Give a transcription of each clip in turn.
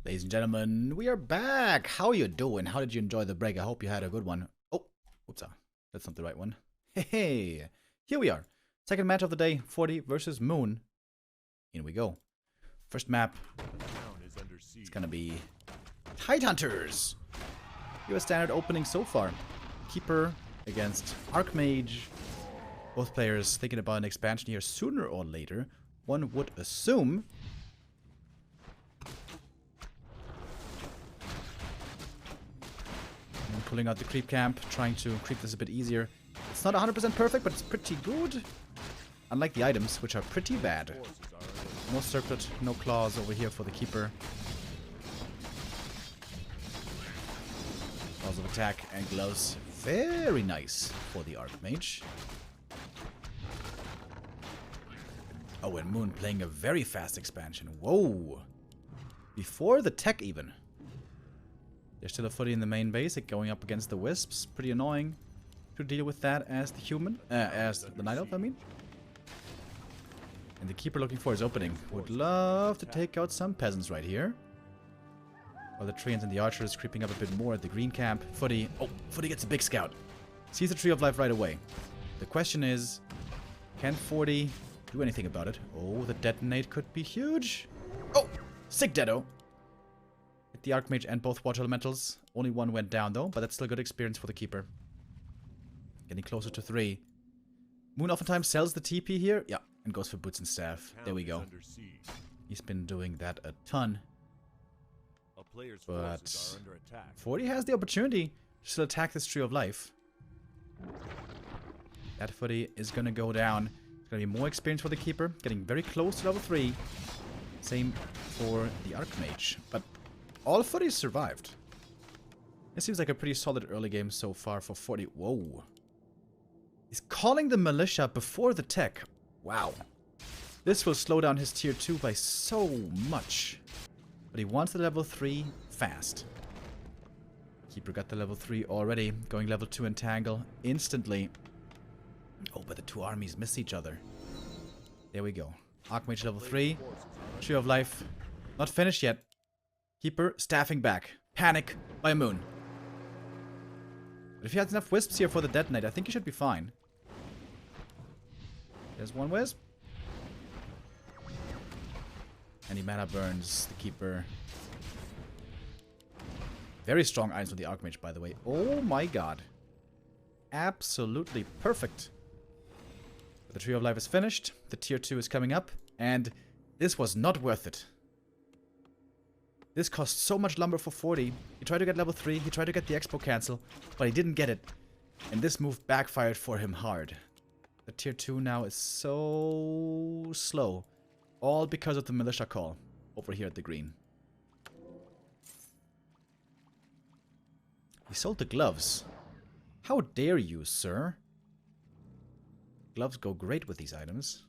Ladies and gentlemen, we are back. How are you doing? How did you enjoy the break? I hope you had a good one. Oh, oops, that's not the right one. Hey, here we are. Second match of the day, 40 versus Moon. In we go. First map. It's gonna be Tidehunters. US standard opening so far. Keeper against Archmage. Both players thinking about an expansion here sooner or later. One would assume. And pulling out the creep camp, trying to creep this a bit easier. It's not 100% perfect, but it's pretty good. Unlike the items, which are pretty bad. No circlet, no claws over here for the keeper. Claws of attack and gloves. Very nice for the Archmage. Oh, and Moon playing a very fast expansion. Whoa! Before the tech even. There's still a footy in the main basic going up against the Wisps. Pretty annoying to deal with that as the human. As the Night Elf, I mean. And the Keeper looking for his opening. Would love to take out some peasants right here. While the Treants and the Archers creeping up a bit more at the green camp. Footy. Oh, Footy gets a big scout. Sees the Tree of Life right away. The question is, can 40 do anything about it? Oh, the detonate could be huge. Oh, sick deado. Hit the Archmage and both Water Elementals. Only one went down though, but that's still good experience for the Keeper. Getting closer to 3. Moon oftentimes sells the TP here. Yeah, and goes for Boots and Staff. There we go. He's been doing that a ton. But 40 has the opportunity to still attack this Tree of Life. That footy is going to go down. It's going to be more experience for the Keeper. Getting very close to level 3. Same for the Archmage. But all footies survived. This seems like a pretty solid early game so far for 40. Whoa. He's calling the militia before the tech. Wow. This will slow down his tier 2 by so much. But he wants the level 3 fast. Keeper got the level 3 already. Going level 2 entangle instantly. Oh, but the two armies miss each other. There we go. Archmage level 3. Tree of Life. Not finished yet. Keeper staffing back. Panic by Moon. But if he has enough Wisps here for the detonate, I think he should be fine. There's one Wisp. Any mana burns the Keeper. Very strong items with the Archmage, by the way. Oh my god. Absolutely perfect. But the Tree of Life is finished. The tier 2 is coming up. And this was not worth it. This cost so much lumber for 40. He tried to get level 3. He tried to get the Expo cancel. But he didn't get it. And this move backfired for him hard. The tier 2 now is so slow. All because of the militia call over here at the green. He sold the gloves. How dare you, sir? Gloves go great with these items.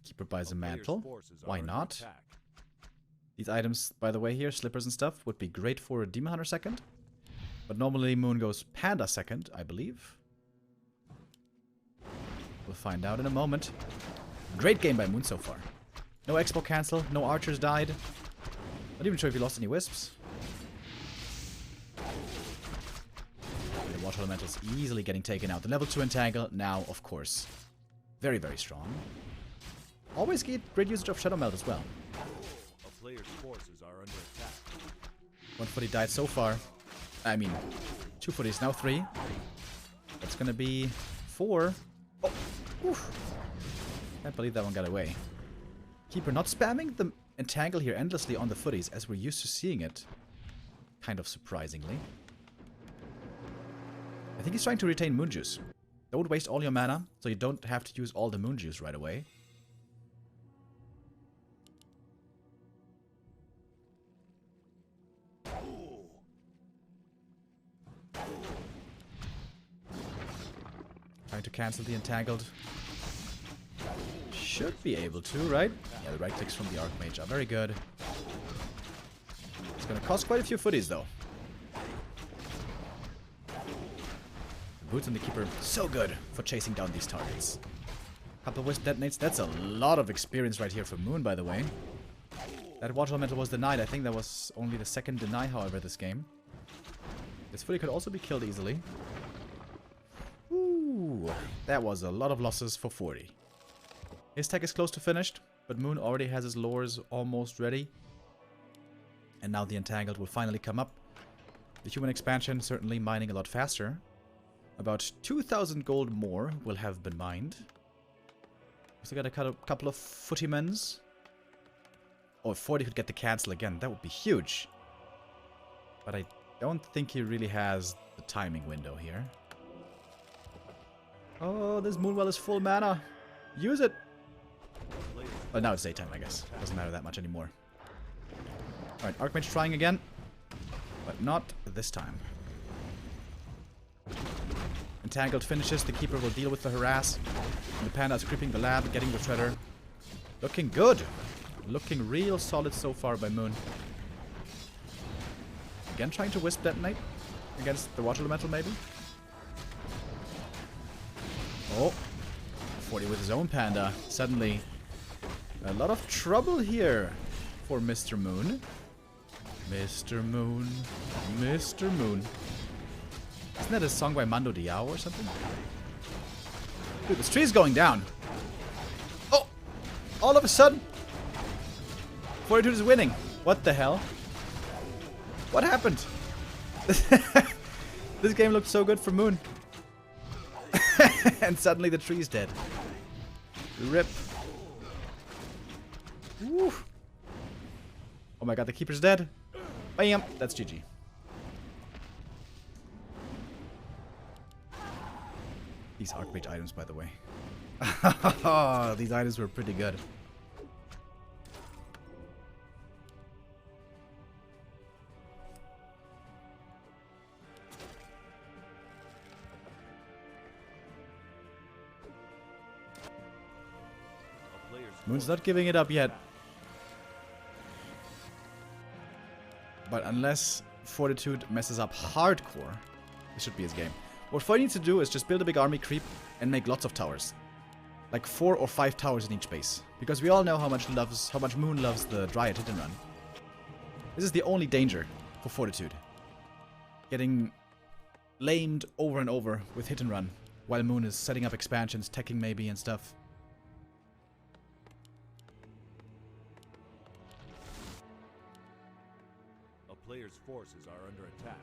Keeper buys a mantle. Why not? These items, by the way here, slippers and stuff, would be great for a Demon Hunter second. But normally Moon goes Panda second, I believe. We'll find out in a moment. Great game by Moon so far. No Expo cancel, no Archers died. Not even sure if he lost any Wisps. The Water Elementals easily getting taken out. The level 2 entangle now, of course. Very, very strong. Always get great usage of Shadow Melt as well. A player's forces are under attack. One footy died so far. I mean, 2 footies, now 3. That's gonna be 4. Oh, oof. Can't believe that one got away. Keeper not spamming the entangle here endlessly on the footies as we're used to seeing it. Kind of surprisingly. I think he's trying to retain Moon Juice. Don't waste all your mana, so you don't have to use all the Moon Juice right away. Trying to cancel the entangled. Should be able to, right? Yeah, the right clicks from the Archmage are very good. It's gonna cost quite a few footies though. The Boots and the Keeper, so good for chasing down these targets. Couple wisp detonates. That's a lot of experience right here for Moon, by the way. That water elemental was denied. I think that was only the second deny, however, this game. This fully could also be killed easily. Ooh, that was a lot of losses for 40. His tech is close to finished, but Moon already has his lures almost ready. And now the Entangled will finally come up. The human expansion certainly mining a lot faster. About 2,000 gold more will have been mined. So got a couple of footymens. Oh, if 40 could get the cancel again, that would be huge. But I don't think he really has the timing window here. Oh, this Moonwell is full mana. Use it. Well, now it's daytime, I guess. Doesn't matter that much anymore. Alright, Archmage trying again. But not this time. Entangled finishes. The Keeper will deal with the harass. And the Panda is creeping the lab, getting the Shredder. Looking good. Looking real solid so far by Moon. Again trying to Wisp Detonate against the Water Elemental, maybe? Oh. 40 with his own Panda. Suddenly, a lot of trouble here for Mr. Moon. Mr. Moon. Mr. Moon. Isn't that a song by Mando Diao or something? Dude, this tree's going down. Oh! All of a sudden, Fortitude is winning. What the hell? What happened? This game looked so good for Moon. And suddenly the tree's dead. Rip. Woo. Oh my god, the Keeper's dead. Bam! That's GG. These Archmage items, by the way. These items were pretty good. Moon's not giving it up yet. But unless Fortitude messes up hardcore, this should be his game. What Fortitude needs to do is just build a big army, creep, and make lots of towers. Like 4 or 5 towers in each base. Because we all know how much Moon loves the Dryad hit and run. This is the only danger for Fortitude. Getting lamed over and over with hit and run. While Moon is setting up expansions, teching maybe and stuff. A player's forces are under attack.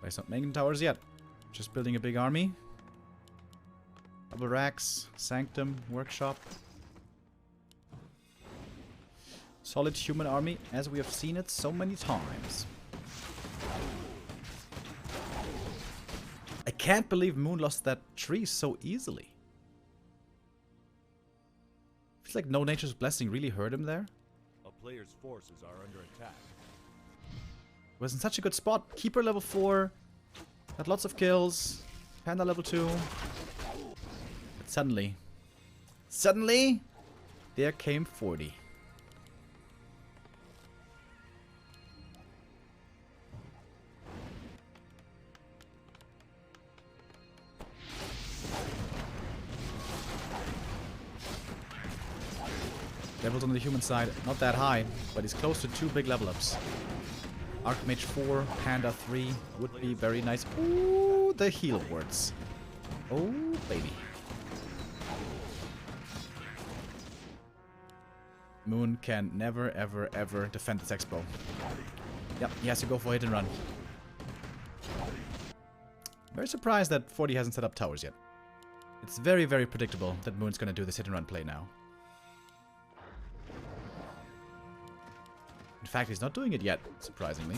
He's not making towers yet. Just building a big army. Double racks, Sanctum, Workshop. Solid human army, as we have seen it so many times. I can't believe Moon lost that tree so easily. Feels like No Nature's Blessing really hurt him there. A player's forces are under attack. Was in such a good spot. Keeper level 4. Had lots of kills. Panda level 2. But suddenly, there came 40. Levels on the human side, not that high, but he's close to 2 big level ups. Archmage 4, Panda 3 would be very nice. Ooh, the heal wards. Oh, baby. Moon can never, ever, ever defend this expo. Yep, he has to go for hit and run. Very surprised that 40 hasn't set up towers yet. It's very, very predictable that Moon's gonna do this hit and run play now. In fact, he's not doing it yet, surprisingly.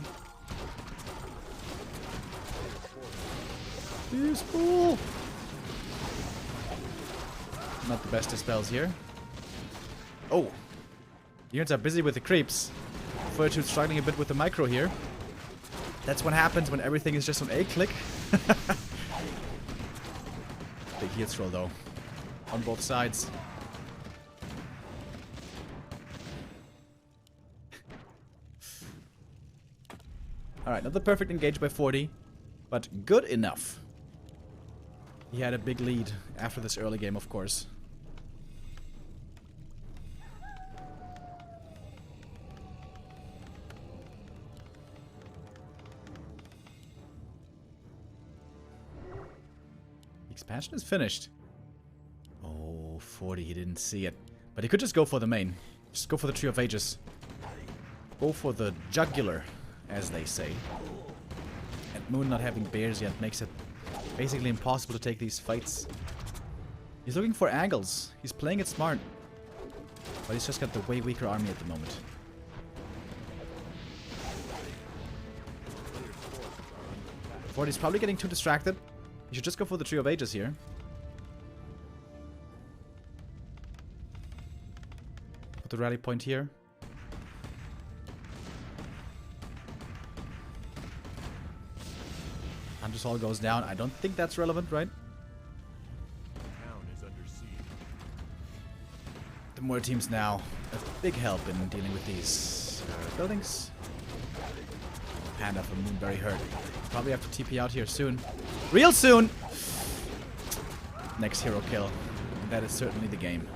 Peaceful! Not the best of spells here. Oh! Units are busy with the creeps. Fortitude struggling a bit with the micro here. That's what happens when everything is just on a click. Big heal scroll though. On both sides. Alright, not the perfect engage by 40, but good enough. He had a big lead after this early game, of course. The expansion is finished. Oh, 40, he didn't see it. But he could just go for the main. Just go for the Tree of Ages. Go for the jugular, as they say. And Moon not having bears yet makes it basically impossible to take these fights. He's looking for angles. He's playing it smart. But he's just got the way weaker army at the moment. Forty's probably getting too distracted. He should just go for the Tree of Ages here. Put the rally point here. Hunter's Hall goes down. I don't think that's relevant, right? Town is under siege. The more teams now have big help in dealing with these buildings. Panda from Moon very hurt. Probably have to TP out here soon. Real soon! Next hero kill. That is certainly the game.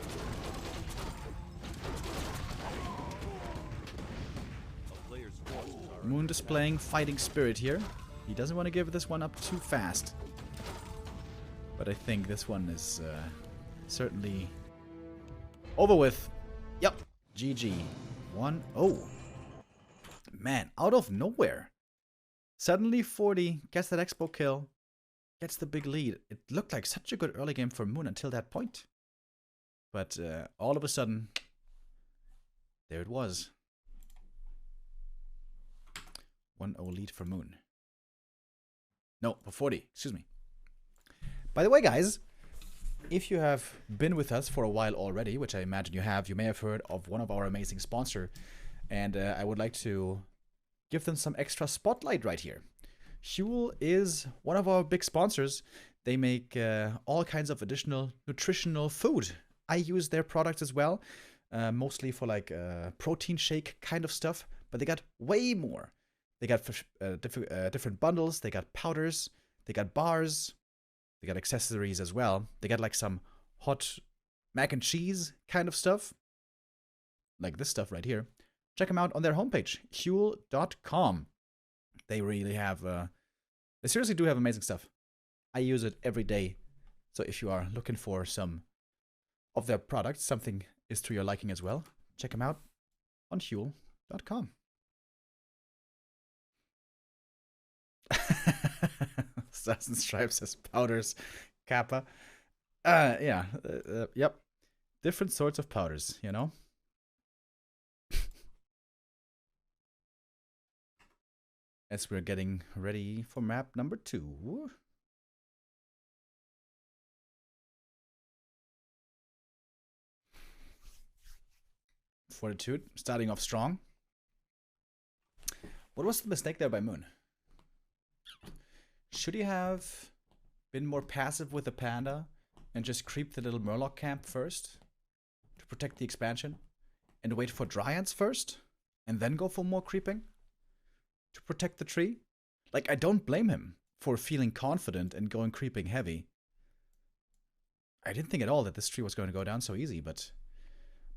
Moon displaying fighting spirit here. He doesn't want to give this one up too fast. But I think this one is certainly over with. Yep. GG. 1-0. Man, out of nowhere. Suddenly 40 gets that expo kill. Gets the big lead. It looked like such a good early game for Moon until that point. But all of a sudden, there it was. 1-0 lead for Moon. No, for 40. Excuse me. By the way, guys, if you have been with us for a while already, which I imagine you have, you may have heard of one of our amazing sponsors. And I would like to give them some extra spotlight right here. Huel is one of our big sponsors. They make all kinds of additional nutritional food. I use their products as well, mostly for like protein shake kind of stuff, but they got way more. They got different bundles, they got powders, they got bars, they got accessories as well. They got like some hot mac and cheese kind of stuff, like this stuff right here. Check them out on their homepage, huel.com. They really have, they seriously do have amazing stuff. I use it every day. So if you are looking for some of their products, something is to your liking as well, check them out on huel.com. Stars and Stripes as powders, Kappa. Yeah, yep. Different sorts of powders, you know? As we're getting ready for map number 2. Fortitude, starting off strong. What was the mistake there by Moon? Should he have been more passive with the Panda and just creep the little Murloc camp first to protect the expansion and wait for Dryads first and then go for more creeping to protect the tree? Like, I don't blame him for feeling confident and going creeping heavy. I didn't think at all that this tree was going to go down so easy, but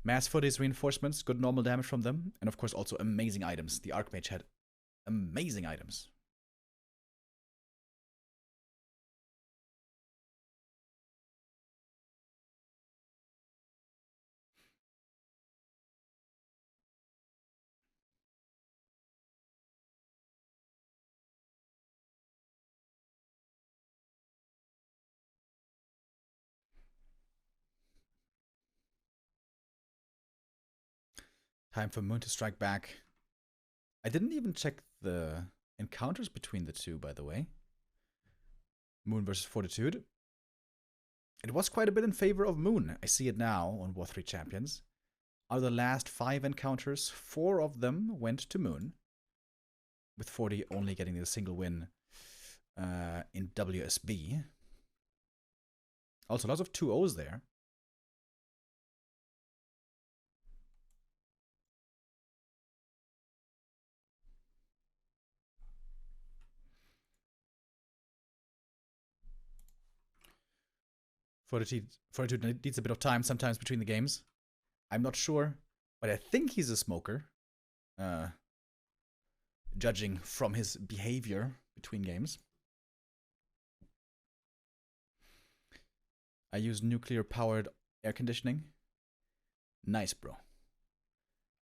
mass footage reinforcements, good normal damage from them, and of course also amazing items. The Archmage had amazing items. Time for Moon to strike back. I didn't even check the encounters between the two, by the way. Moon versus Fortitude. It was quite a bit in favor of Moon. I see it now on War3 Champions. Out of the last 5 encounters, 4 of them went to Moon, with 40 only getting a single win in WSB. Also, lots of 2-0s there. Fortitude needs a bit of time sometimes between the games. I'm not sure, but I think he's a smoker. Judging from his behavior between games. I use nuclear-powered air conditioning. Nice, bro.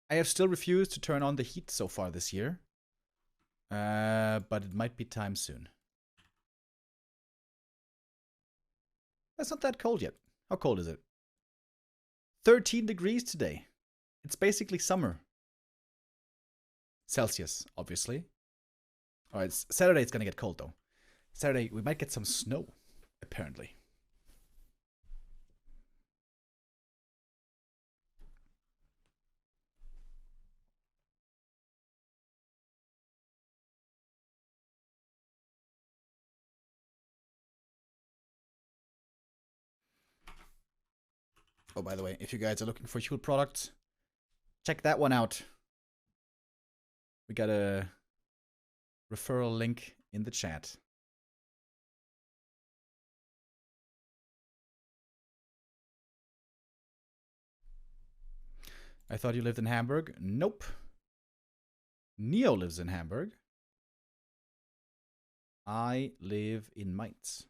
I have still refused to turn on the heat so far this year. But it might be time soon. That's not that cold yet. How cold is it? 13 degrees today. It's basically summer. Celsius, obviously. Alright, Saturday it's gonna get cold though. Saturday we might get some snow, apparently. Oh, by the way, if you guys are looking for Huel products, check that one out. We got a referral link in the chat. I thought you lived in Hamburg. Nope. Neo lives in Hamburg. I live in Mainz.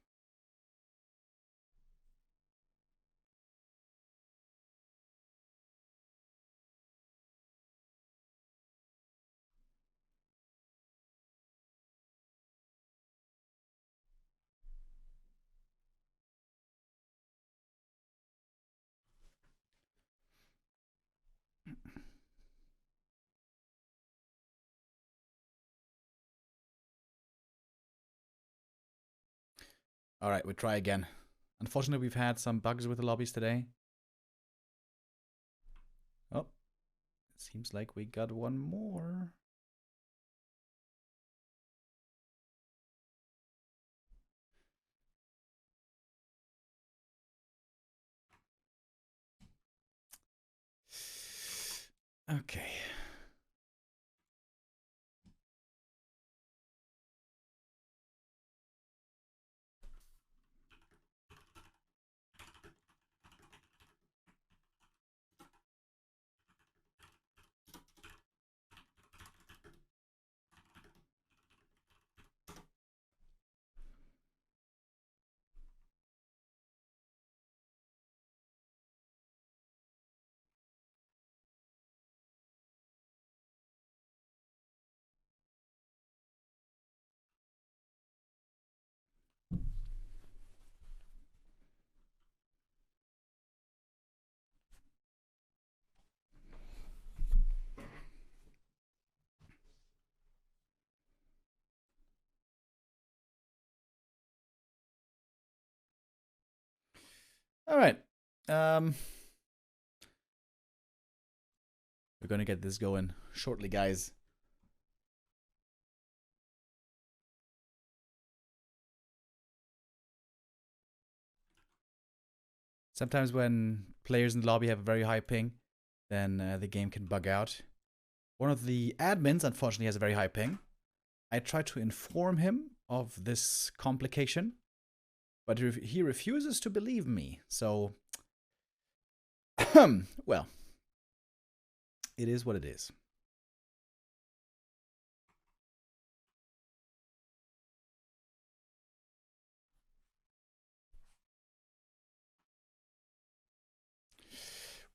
All right, we try again. Unfortunately, we've had some bugs with the lobbies today. Oh, seems like we got one more. Okay. All right. We're going to get this going shortly, guys. Sometimes when players in the lobby have a very high ping, then the game can bug out. One of the admins, unfortunately, has a very high ping. I tried to inform him of this complication, but he refuses to believe me. So, well, it is what it is.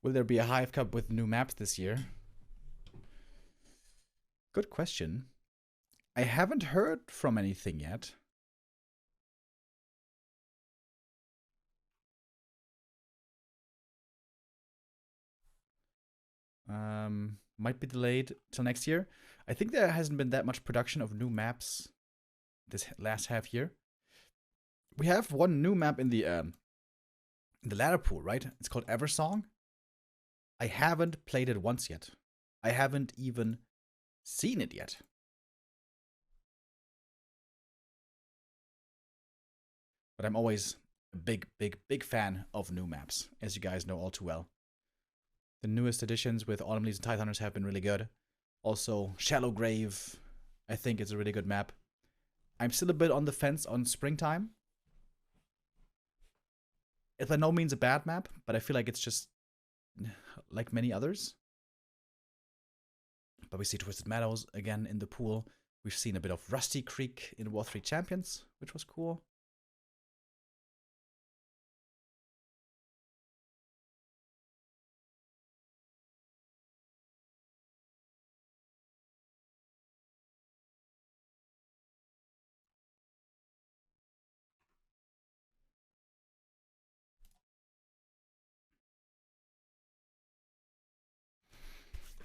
Will there be a Hive Cup with new maps this year? Good question. I haven't heard from anything yet. Might be delayed till next year. I think there hasn't been that much production of new maps this last half year. We have one new map in the ladder pool, right? It's called Eversong. I haven't played it once yet. I haven't even seen it yet. But I'm always a big fan of new maps, as you guys know all too well. The newest additions with Autumn Leaves and Tide Hunters have been really good. Also, Shallow Grave, I think it's a really good map. I'm still a bit on the fence on Springtime. It's by no means a bad map, but I feel like it's just like many others. But we see Twisted Meadows again in the pool. We've seen a bit of Rusty Creek in War 3 Champions, which was cool.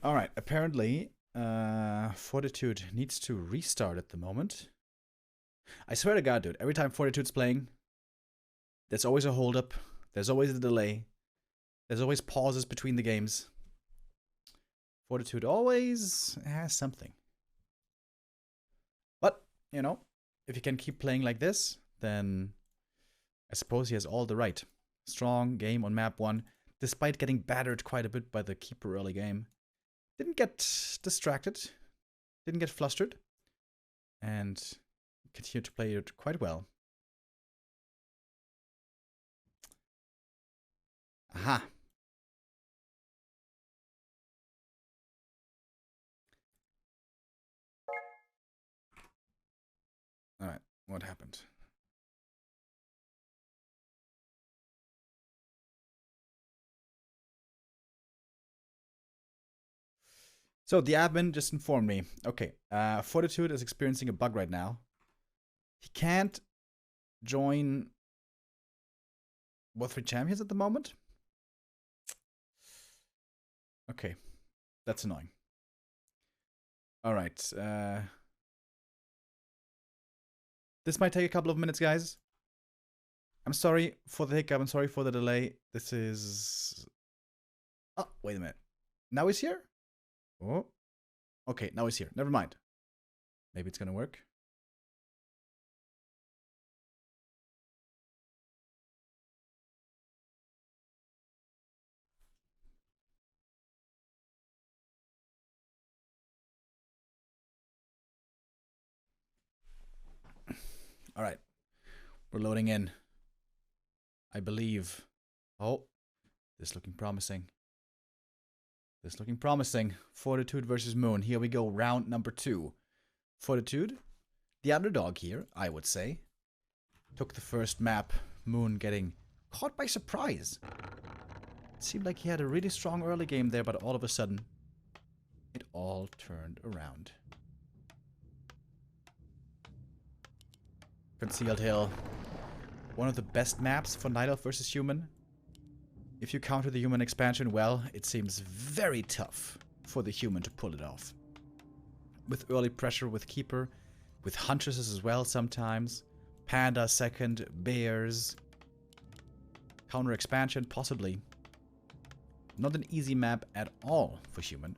Alright, apparently Fortitude needs to restart at the moment. I swear to God, dude, every time Fortitude's playing, there's always a holdup, there's always a delay, there's always pauses between the games. Fortitude always has something. But, you know, if he can keep playing like this, then I suppose he has all the right. Strong game on map 1, despite getting battered quite a bit by the keeper early game. Didn't get distracted, didn't get flustered, and continued to play it quite well. Aha. Alright, what happened? So the admin just informed me. Okay, Fortitude is experiencing a bug right now. He can't join War 3 Champions at the moment. Okay, that's annoying. Alright, this might take a couple of minutes, guys. I'm sorry for the hiccup, I'm sorry for the delay. This is... Oh, wait a minute. Now he's here? Oh. Okay, now he's here. Never mind. Maybe it's gonna work. Alright. We're loading in. I believe. Oh. This is looking promising. This is looking promising. Fortitude versus Moon. Here we go. Round number 2. Fortitude, the underdog here, I would say. Took the first map. Moon getting caught by surprise. It seemed like he had a really strong early game there, but all of a sudden, it all turned around. Concealed Hill. One of the best maps for Night Elf versus Human. If you counter the human expansion well, it seems very tough for the human to pull it off. With early pressure with Keeper, with Huntresses as well sometimes, Panda second, Bears, counter expansion possibly. Not an easy map at all for human.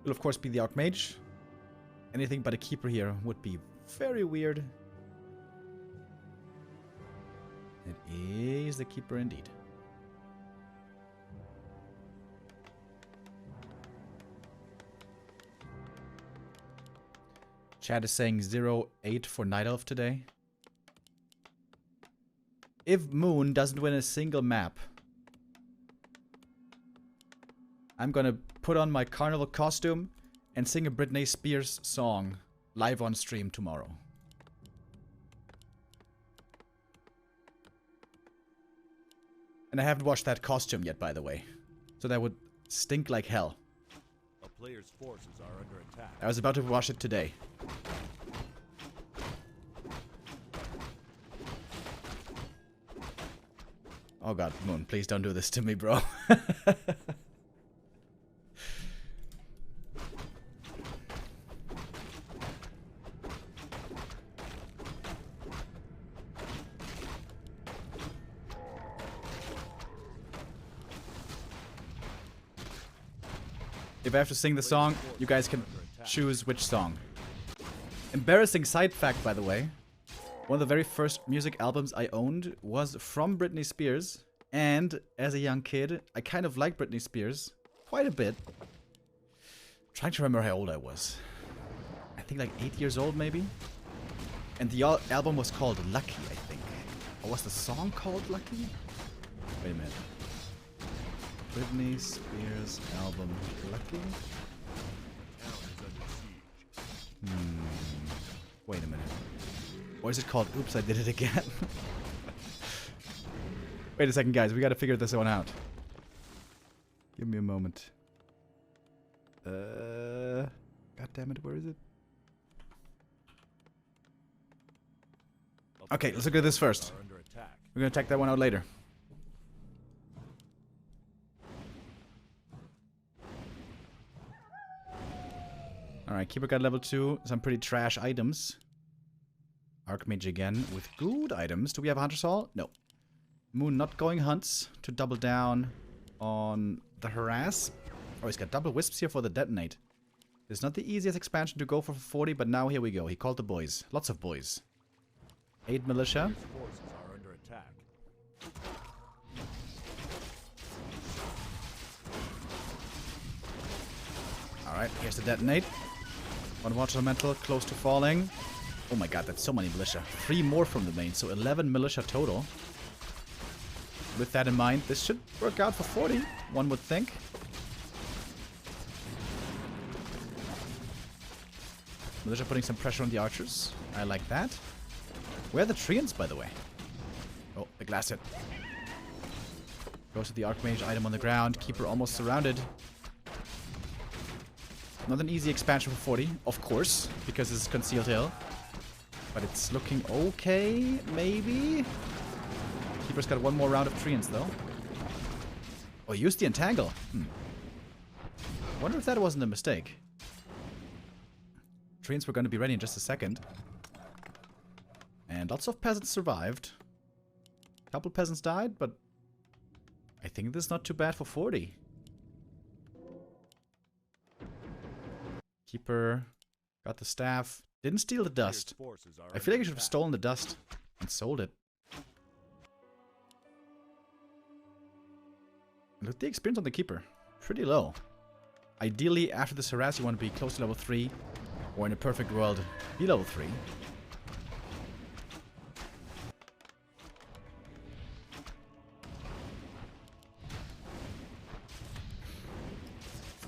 Will of course be the Archmage. Anything but a Keeper here would be very weird. It is the Keeper indeed. Chat is saying 0-8 for Night Elf today. If Moon doesn't win a single map, I'm gonna put on my carnival costume and sing a Britney Spears song live on stream tomorrow. And I haven't watched that costume yet, by the way. So that would stink like hell. A player's forces are under attack. I was about to watch it today. Oh god, Moon, please don't do this to me, bro. If I have to sing the song, you guys can choose which song. Embarrassing side fact, by the way. One of the very first music albums I owned was from Britney Spears. And as a young kid, I kind of liked Britney Spears quite a bit. Trying to remember how old I was. I think like 8 years old, maybe. And the album was called Lucky, I think. Or was the song called Lucky? Wait a minute. Britney Spears album Lucky? Wait a minute. Or is it called Oops, I Did It Again? Wait a second, guys. We gotta figure this one out. Give me a moment. God damn it, where is it? Okay, let's look at this first. We're gonna check that one out later. Alright, Keeper got level 2. Some pretty trash items. Archmage again with good items. Do we have a Hunter's Hall? No. Moon not going hunts to double down on the harass. Oh, he's got double wisps here for the detonate. It's not the easiest expansion to go for 40, but now here we go. He called the boys. Lots of boys. 8 militia. Forces are under attack. Alright, here's the detonate. One watch elemental close to falling. Oh my god, that's so many militia. 3 more from the main, so 11 militia total. With that in mind, this should work out for 40, one would think. Militia putting some pressure on the archers. I like that. Where are the treants, by the way? Oh, the glass hit. Goes to the Archmage item on the ground. Keeper almost surrounded. Not an easy expansion for 40, of course, because this is Concealed Hill. But it's looking okay, maybe? Keeper's got one more round of treants, though. Oh, use the entangle. Wonder if that wasn't a mistake. Treants were going to be ready in just a second. And lots of peasants survived. A couple peasants died, but I think this is not too bad for 40. Keeper got the staff. Didn't steal the dust. I feel like I should have stolen the dust and sold it. Look at the experience on the Keeper. Pretty low. Ideally, after this harass, you want to be close to level 3. Or in a perfect world, be level 3.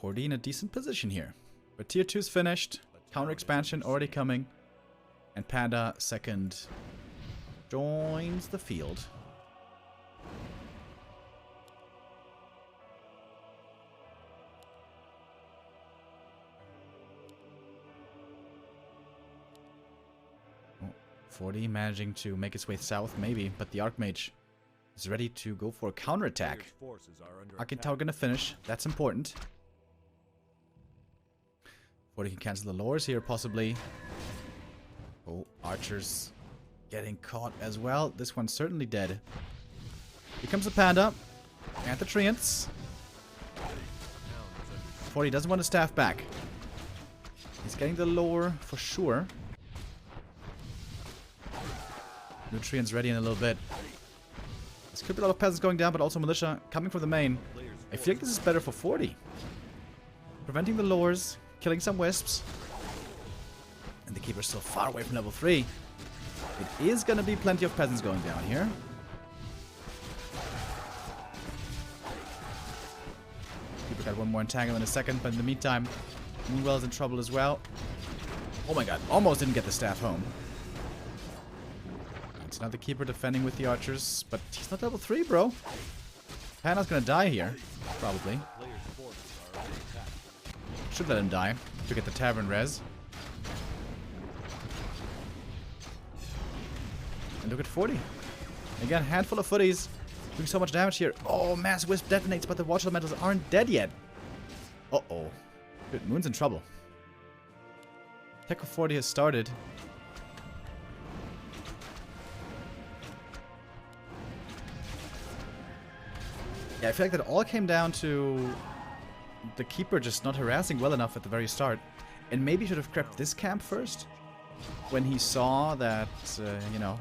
.40 in a decent position here. But tier 2's finished. Counter expansion already coming. And Panda, second, joins the field. Oh, 40 managing to make its way south, maybe. But the Archmage is ready to go for a counterattack. Arcane Tower gonna finish. That's important. 40 can cancel the lures here, possibly. Oh, archers getting caught as well. This one's certainly dead. Here comes the Panda. And the treants. 40 doesn't want to staff back. He's getting the lure for sure. New treants ready in a little bit. This could be a lot of peasants going down, but also militia coming from the main. I feel like this is better for 40. Preventing the lures. Killing some wisps. And the Keeper's still far away from level 3. It is going to be plenty of peasants going down here. Keeper got one more entangle in a second, but in the meantime, Moonwell's in trouble as well. Oh my god, almost didn't get the staff home. It's now the Keeper defending with the archers, but he's not level 3, bro. Panda's going to die here, probably. Should let him die to get the tavern res. And look at 40. Again, handful of footies. Doing so much damage here. Oh, Mass Wisp detonates, but the Watch Elementals aren't dead yet. Uh-oh. Good, Moon's in trouble. Tech of 40 has started. Yeah, I feel like that all came down to the Keeper just not harassing well enough at the very start. And maybe should have crept this camp first. when he saw that, you know,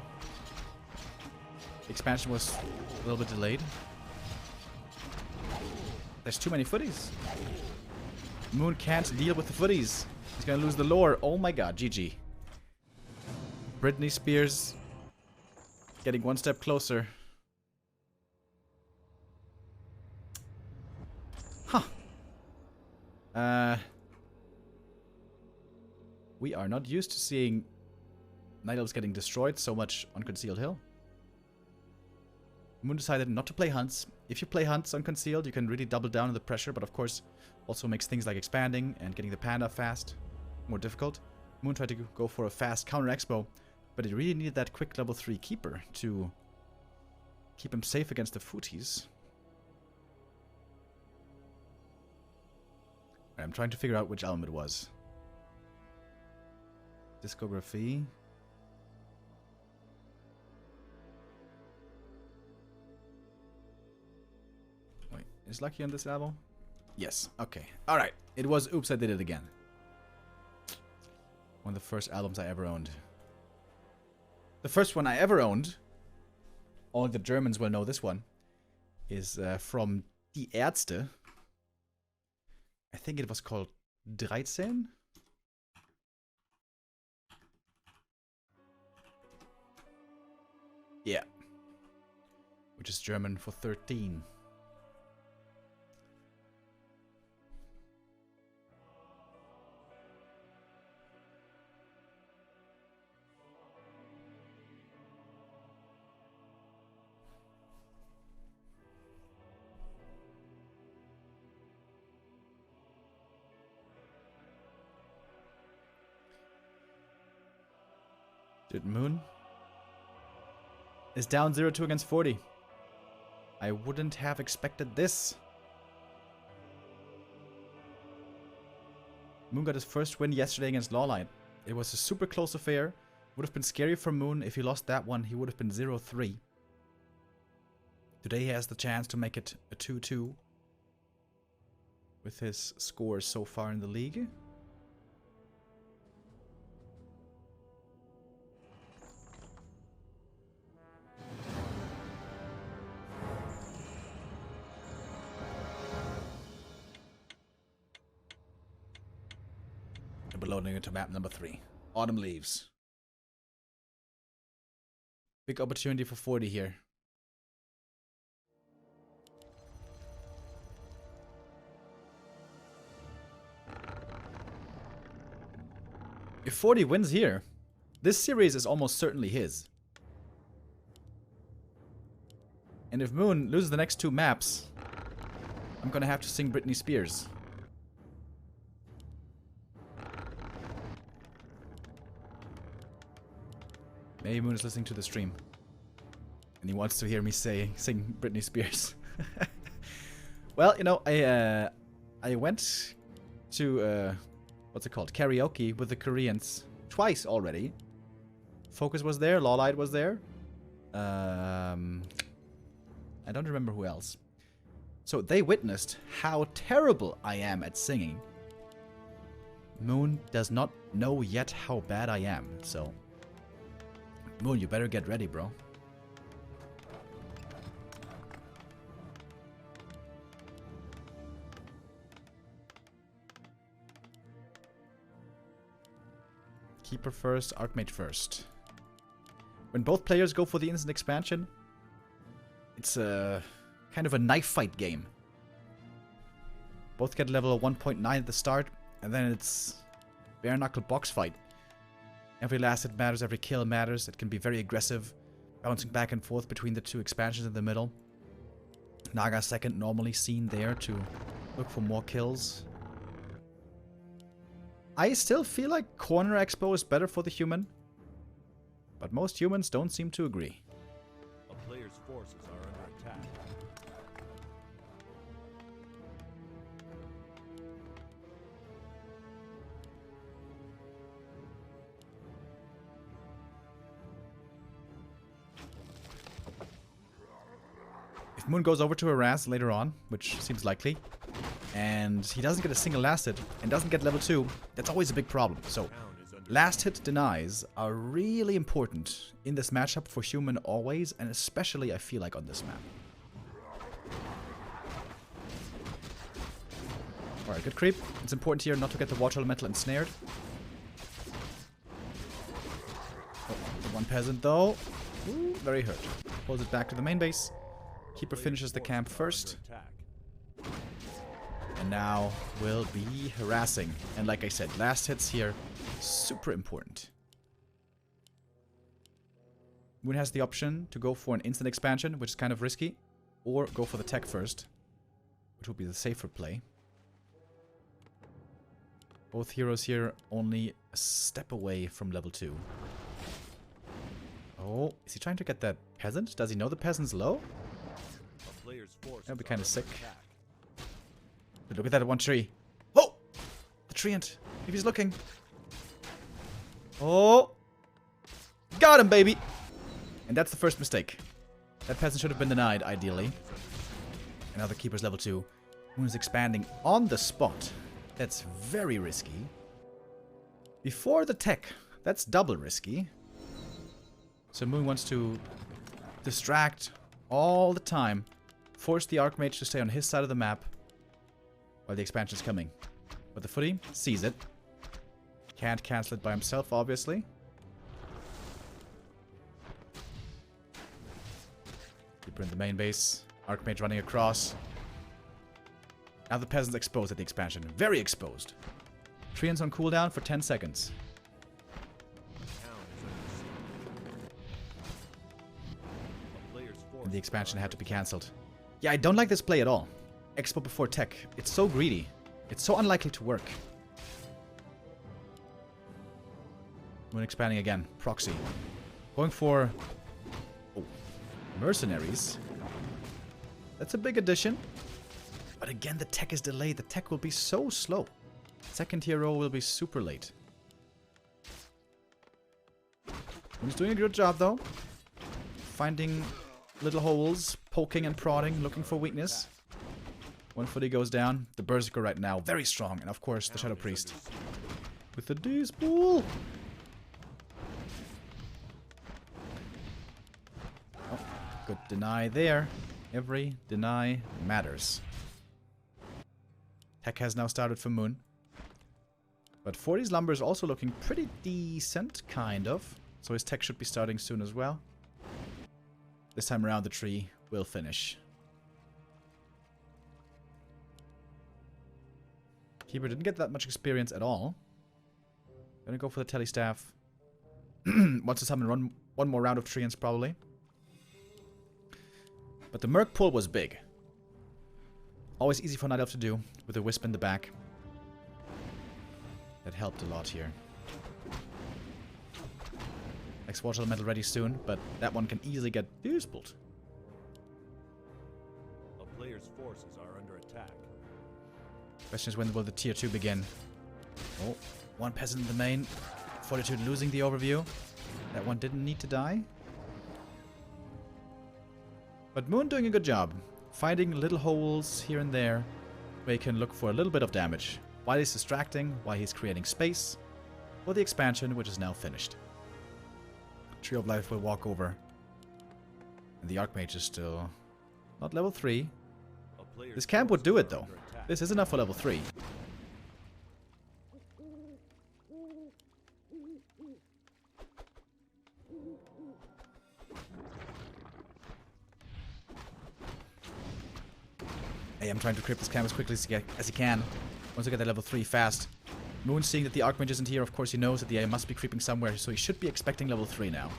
expansion was a little bit delayed. There's too many footies. Moon can't deal with the footies. He's gonna lose the lore. Oh my god, GG. Britney Spears getting one step closer. Huh. We are not used to seeing Night Elves getting destroyed so much on Concealed Hill. Moon decided not to play hunts. If you play hunts on Concealed, you can really double down on the pressure, but of course also makes things like expanding and getting the panda fast more difficult. Moon tried to go for a fast counter expo, but he really needed that quick level 3 keeper to keep him safe against the footies. I'm trying to figure out which album it was. Discography. Wait, is Lucky on this album? Yes, okay. Alright, it was Oops, I Did It Again. One of the first albums I ever owned. The first one I ever owned, all the Germans will know this one, is from Die Ärzte. I think it was called 13. Yeah. Which is German for 13. Dude, Moon is down 0-2 against 40. I wouldn't have expected this. Moon got his first win yesterday against Lawlight. It was a super close affair. Would have been scary for Moon. If he lost that one, he would have been 0-3. Today he has the chance to make it a 2-2 with his scores so far in the league. We're loading into map number 3. Autumn Leaves. Big opportunity for 40 here. If 40 wins here, this series is almost certainly his. And if Moon loses the next 2 maps, I'm gonna have to sing Britney Spears. Maybe Moon is listening to the stream. And he wants to hear me sing Britney Spears. Well, you know, I went to, what's it called? Karaoke with the Koreans twice already. Focus was there, Lawlight was there. I don't remember who else. So they witnessed how terrible I am at singing. Moon does not know yet how bad I am, so... Moon, you better get ready, bro. Keeper first, Archmage first. When both players go for the instant expansion, it's a kind of a knife fight game. Both get level 1.9 at the start, and then it's bare knuckle box fight. Every last hit matters, every kill matters. It can be very aggressive, bouncing back and forth between the 2 expansions in the middle. Naga second normally seen there to look for more kills. I still feel like Corner Expo is better for the human, but most humans don't seem to agree. A player's forces are under attack. If Moon goes over to harass later on, which seems likely, and he doesn't get a single last hit and doesn't get level 2, that's always a big problem. So Last hit denies are really important in this matchup for human always, and especially I feel like on this map. Alright, good creep. It's important here not to get the water elemental ensnared. Oh, the one peasant though. Ooh, very hurt. Pulls it back to the main base. Keeper finishes the camp first. And now will be harassing. And like I said, last hits here, super important. Moon has the option to go for an instant expansion, which is kind of risky, or go for the tech first, which will be the safer play. Both heroes here only a step away from level 2. Oh, is he trying to get that peasant? Does he know the peasant's low? That would be kind of sick. But look at that one tree. Oh! The treant. If he's looking. Oh! Got him, baby! And that's the first mistake. That peasant should have been denied, ideally. And now the keeper's level 2. Moon is expanding on the spot. That's very risky. Before the tech, that's double risky. So Moon wants to distract all the time. Force the Archmage to stay on his side of the map while the expansion is coming. But the footy sees it. Can't cancel it by himself, obviously. Keeper in the main base. Archmage running across. Now the peasant's exposed at the expansion. Very exposed. Treants on cooldown for 10 seconds. And the expansion had to be cancelled. Yeah, I don't like this play at all. Expo before tech. It's so greedy. It's so unlikely to work. Moon expanding again. Proxy. Going for... Oh. Mercenaries. That's a big addition. But again, the tech is delayed. The tech will be so slow. Second hero will be super late. Moon's doing a good job, though. Finding little holes, poking and prodding, looking for weakness. One footy goes down. The Berserker right now, very strong. And of course, the Shadow Priest. With the D-spool. Oh, good deny there. Every deny matters. Tech has now started for Moon. But 40's Lumber is also looking pretty decent, kind of. So his tech should be starting soon as well. This time around, the tree will finish. Keeper didn't get that much experience at all. Gonna go for the Telestaff. Wants to summon one more round of treants, probably. But the Merc pull was big. Always easy for Night Elf to do, with a Wisp in the back. That helped a lot here. Next Water Elemental ready soon, but that one can easily get displed. A player's forces are under attack. Question is, when will the tier 2 begin? Oh, one peasant in the main. Fortitude losing the overview. That one didn't need to die. But Moon doing a good job. Finding little holes here and there where he can look for a little bit of damage. While he's distracting, while he's creating space for the expansion, which is now finished. Tree of Life will walk over. And the Archmage is still not level 3. This camp would do it though. This is enough for level 3. Hey, I'm trying to creep this camp as quickly as he can. Once I get that level 3 fast. Moon seeing that the Archmage isn't here, of course he knows that the AI must be creeping somewhere, so he should be expecting level 3 now.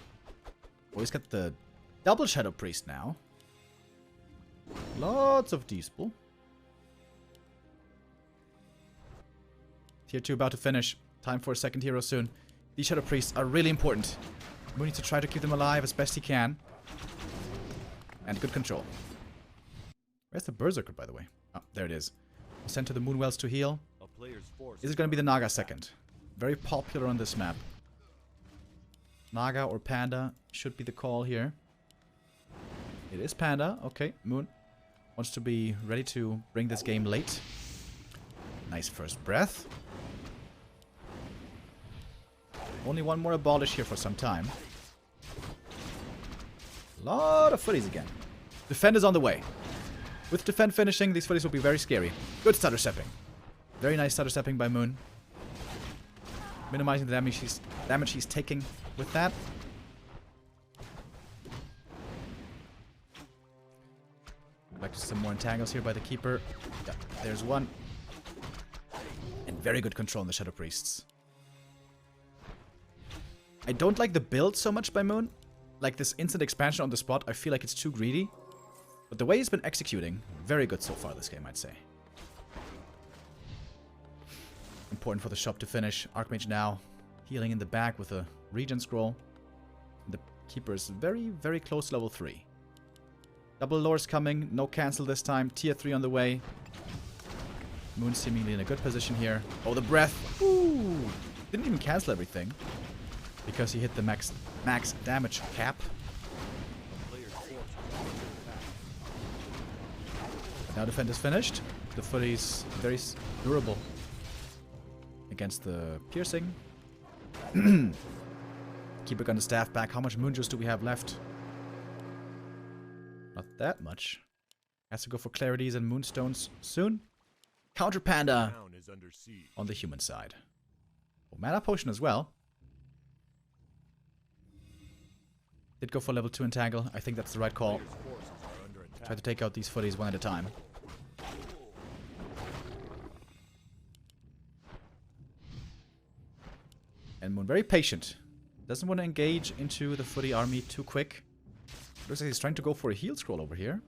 Oh, he's got the double Shadow Priest now. Lots of D-spool. Tier 2 about to finish. Time for a second hero soon. These Shadow Priests are really important. Moon needs to try to keep them alive as best he can. And good control. Where's the Berserker, by the way? Oh, there it is. Sent to the Moonwells to heal. Is it going to be the Naga second? Very popular on this map. Naga or Panda should be the call here. It is Panda. Okay, Moon wants to be ready to bring this game late. Nice first breath. Only one more abolish here for some time. A lot of footies again. Defend is on the way. With defend finishing, these footies will be very scary. Good stutter stepping. Very nice stutter stepping by Moon. Minimizing the damage he's taking with that. Back to some more entangles here by the Keeper. Yeah, there's one. And very good control on the Shadow Priests. I don't like the build so much by Moon. Like this instant expansion on the spot, I feel like it's too greedy. But the way he's been executing, very good so far this game, I'd say. Important for the shop to finish. Archmage now healing in the back with a regen scroll. The Keeper is very, very close to level 3. Double lores coming, no cancel this time. Tier 3 on the way. Moon seemingly in a good position here. Oh, the breath. Ooh. Didn't even cancel everything. Because he hit the max damage cap. Now defend is finished. The footy's very durable against the piercing. Keeper gun the staff back. How much moon juice do we have left? Not that much. Has to go for clarities and moonstones soon. Counter Panda on the human side. Oh, mana potion as well. Did go for level 2 entangle. I think that's the right call. Try to take out these footies one at a time. And Moon very patient. Doesn't want to engage into the footy army too quick. Looks like he's trying to go for a heal scroll over here.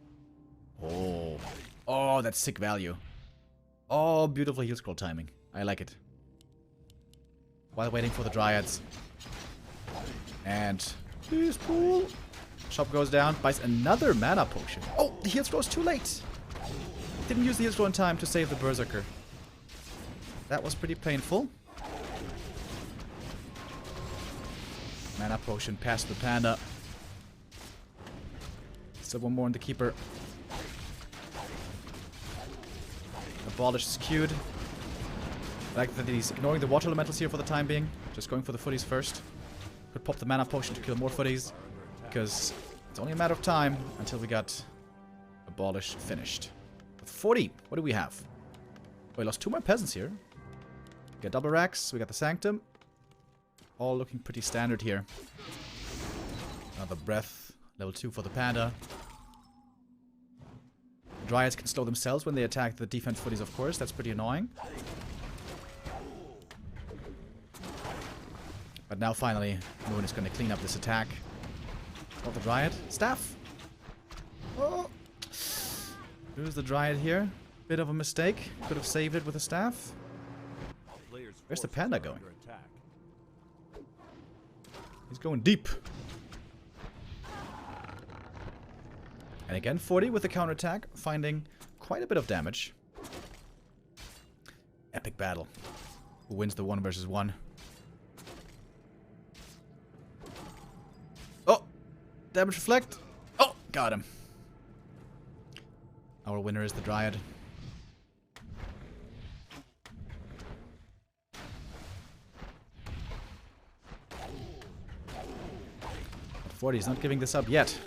Oh. Oh, that's sick value. Oh, beautiful heal scroll timing. I like it. While waiting for the Dryads. And please pull. Shop goes down. Buys another mana potion. Oh, the heal scroll is too late. Didn't use the heal scroll in time to save the Berserker. That was pretty painful. Mana potion past the Panda. Still one more on the Keeper. Abolish is queued. I like that he's ignoring the water elementals here for the time being. Just going for the footies first. Could pop the mana potion to kill more footies. Because it's only a matter of time until we got Abolish finished. With 40, what do we have? Oh, we lost 2 more peasants here. We got double racks, we got the Sanctum. All looking pretty standard here. Another breath. Level 2 for the Panda. The Dryads can slow themselves when they attack the defense footies, of course. That's pretty annoying. But now finally, Moon is going to clean up this attack. Oh, the Dryad. Staff! Oh! Lose the Dryad here. Bit of a mistake. Could have saved it with a staff. Where's the Panda going? He's going deep. And again, 40 with the counterattack, finding quite a bit of damage. Epic battle. Who wins the 1 versus 1? Oh! Damage reflect. Oh! Got him. Our winner is the Dryad. But 40 is not giving this up yet.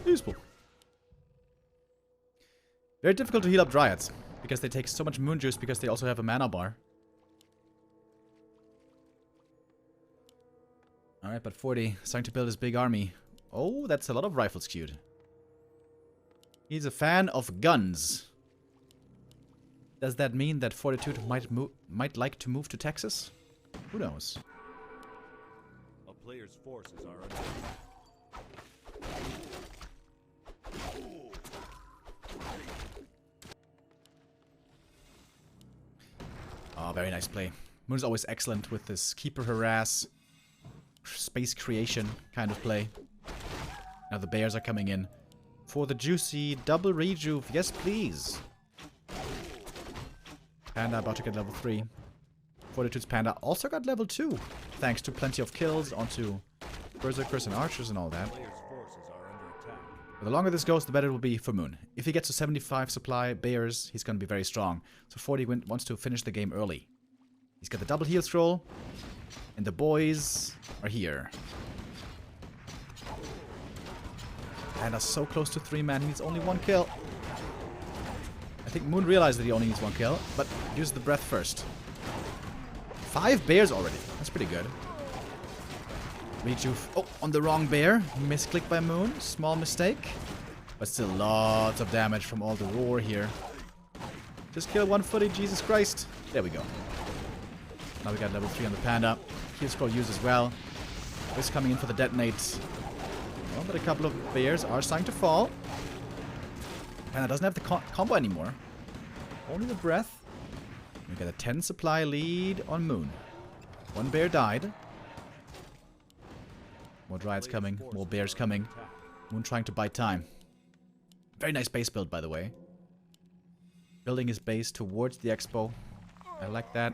Useful. Very difficult to heal up Dryads, because they take so much moon juice because they also have a mana bar. Alright, but 40 starting to build his big army. Oh, that's a lot of rifles queued. He's a fan of guns. Does that mean that Fortitude might like to move to Texas? Who knows? A player's forces are under attack. Oh, very nice play. Moon's always excellent with this Keeper Harass, space creation kind of play. Now the bears are coming in. For the juicy double rejuve, yes please. Panda about to get level 3. Fortitude's Panda also got level 2. Thanks to plenty of kills onto Berserkers and Archers and all that. But the longer this goes, the better it will be for Moon. If he gets to 75 supply bears, he's going to be very strong. So 40 wants to finish the game early. He's got the double heal scroll. And the boys are here. Panda's so close to 3 man. He needs only 1 kill. I think Moon realized that he only needs 1 kill, but uses the breath first. 5 bears already. That's pretty good. Rejuve. Oh, on the wrong bear. Misclick by Moon. Small mistake. But still lots of damage from all the roar here. Just kill 1 footy, Jesus Christ. There we go. Now we got level 3 on the Panda. Heal scroll used as well. This coming in for the detonate. Well, but a couple of bears are starting to fall. Panda doesn't have the combo anymore. Only the breath. We got a 10 supply lead on Moon. 1 bear died. More Dryads coming. More bears coming. Moon trying to buy time. Very nice base build, by the way. Building his base towards the expo. I like that.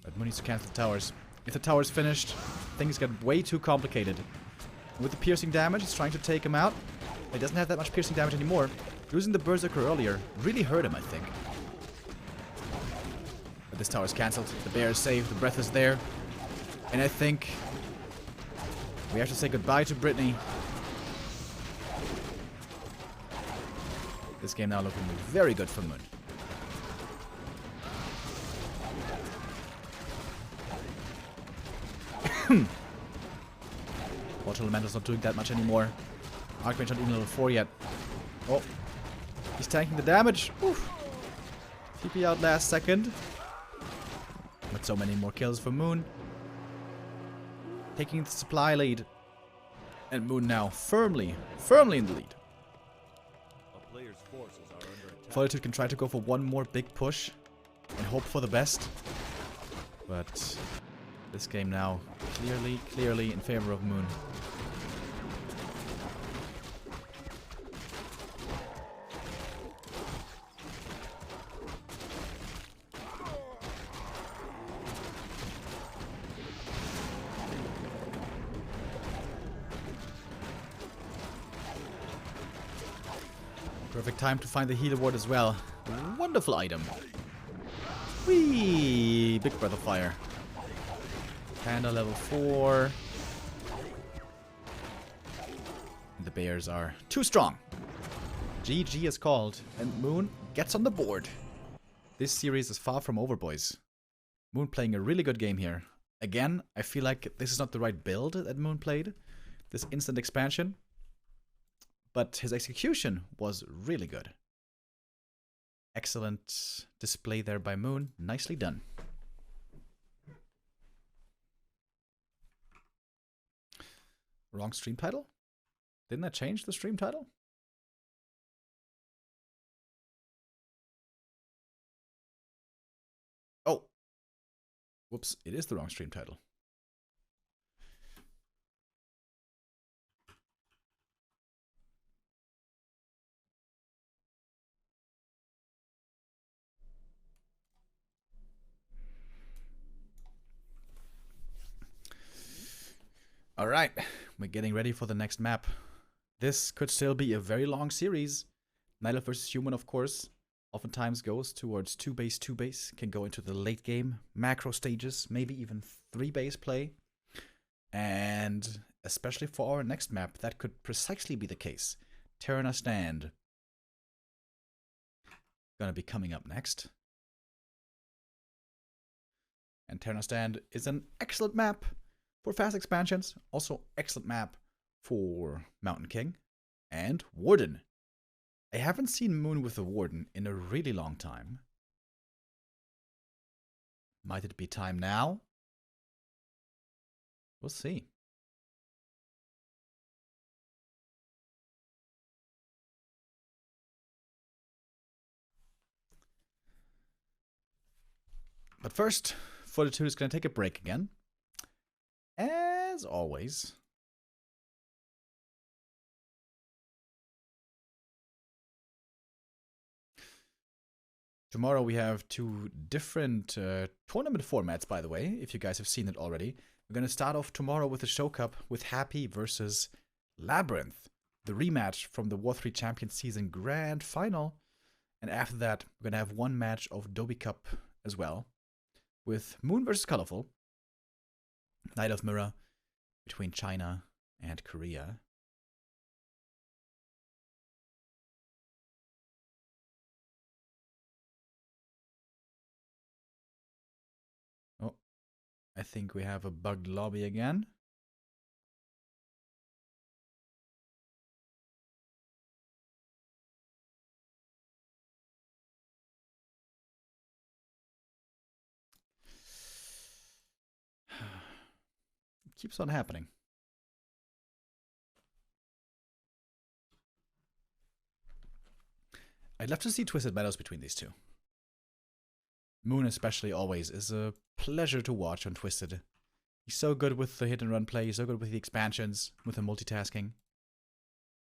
But Moon needs to cancel the towers. If the tower's finished, things get way too complicated. With the piercing damage, he's trying to take him out. He doesn't have that much piercing damage anymore. Losing the Berserker earlier really hurt him, I think. But this tower's cancelled. The bear is safe. The breath is there. And I think we have to say goodbye to Brittany. This game now looking very good for Moon. Water Elemental's not doing that much anymore. Archmage not even level 4 yet. Oh. He's tanking the damage. Oof. TP out last second. But so many more kills for Moon. Taking the supply lead. And Moon now firmly in the lead. A player's forces are under attack. Fortitude can try to go for 1 more big push and hope for the best. But this game now clearly in favor of Moon. Perfect time to find the heal ward as well. Wonderful item. Whee! Big breath of fire. Panda level 4. And the bears are too strong. GG is called, and Moon gets on the board. This series is far from over, boys. Moon playing a really good game here. Again, I feel like this is not the right build that Moon played. This instant expansion. But his execution was really good. Excellent display there by Moon. Nicely done. Wrong stream title? Didn't I change the stream title? Oh. Whoops, it is the wrong stream title. Alright, we're getting ready for the next map. This could still be a very long series. Nihilith vs. Human, of course, oftentimes goes towards 2-base, 2-base, can go into the late game, macro stages, maybe even 3-base play. And especially for our next map, that could precisely be the case. Terenas Stand. Gonna be coming up next. And Terenas Stand is an excellent map for fast expansions, also excellent map for Mountain King and Warden. I haven't seen Moon with the Warden in a really long time. Might it be time now? We'll see. But first, Fortitude is going to take a break again. As always. Tomorrow we have 2 different tournament formats, by the way, if you guys have seen it already. We're going to start off tomorrow with the Show Cup with Happy versus Labyrinth. The rematch from the War 3 Champions Season Grand Final. And after that, we're going to have one match of Doubi Cup as well. With Moon versus Colorful. Knight of Mirror between China and Korea. Oh, I think we have a bugged lobby again. Keeps on happening. I'd love to see twisted battles between these two. Moon especially always is a pleasure to watch on Twisted. He's so good with the hit and run play, he's so good with the expansions, with the multitasking.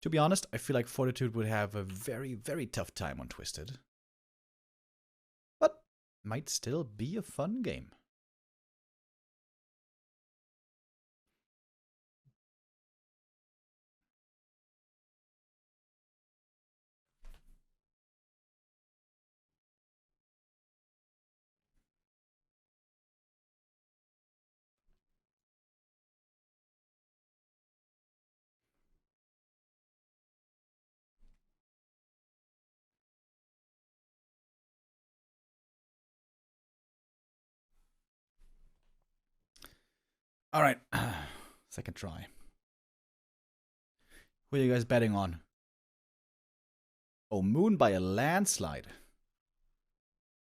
To be honest, I feel like Fortitude would have a very, very tough time on Twisted. But might still be a fun game. All right, second try. Who are you guys betting on? Oh, Moon by a landslide.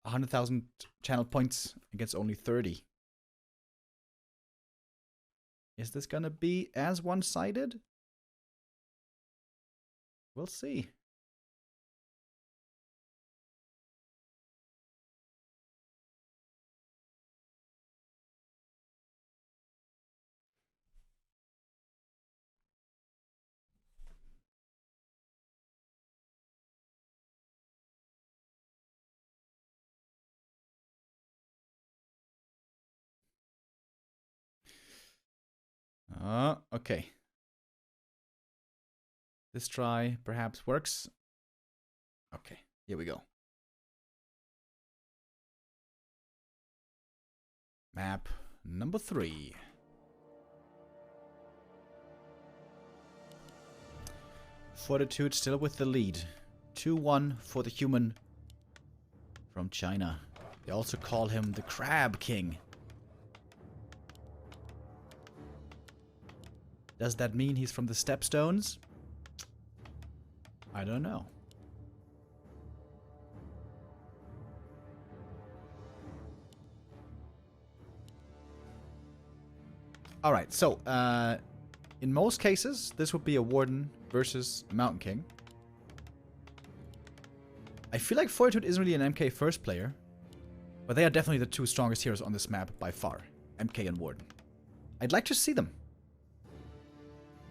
100,000 channel points against only 30. Is this gonna be as one-sided? We'll see. Okay. This try perhaps works. Okay, here we go. Map number 3. Fortitude still with the lead. 2-1 for the human from China. They also call him the Crab King. Does that mean he's from the Stepstones? I don't know. Alright, so, in most cases, this would be a Warden versus Mountain King. I feel like Fortitude isn't really an MK first player, but they are definitely the two strongest heroes on this map by far. MK and Warden. I'd like to see them.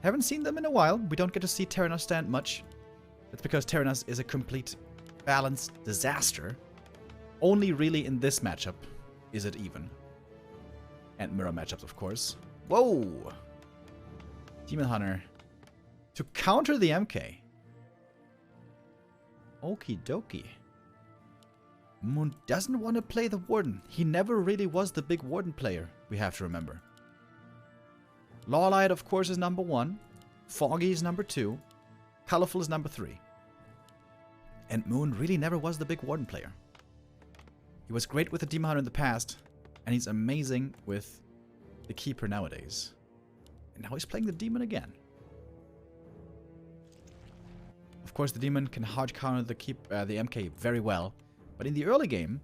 Haven't seen them in a while. We don't get to see Terenas Stand much. That's because Terenas is a complete balanced disaster. Only really in this matchup is it even. And mirror matchups, of course. Whoa! Demon Hunter. To counter the MK. Okie dokie. Moon doesn't want to play the Warden. He never really was the big Warden player, we have to remember. Lawlight, of course, is number 1. Foggy is number 2. Colorful is number 3. And Moon really never was the big Warden player. He was great with the Demon Hunter in the past, and he's amazing with the Keeper nowadays. And now he's playing the Demon again. Of course, the Demon can hard counter the MK very well, but in the early game,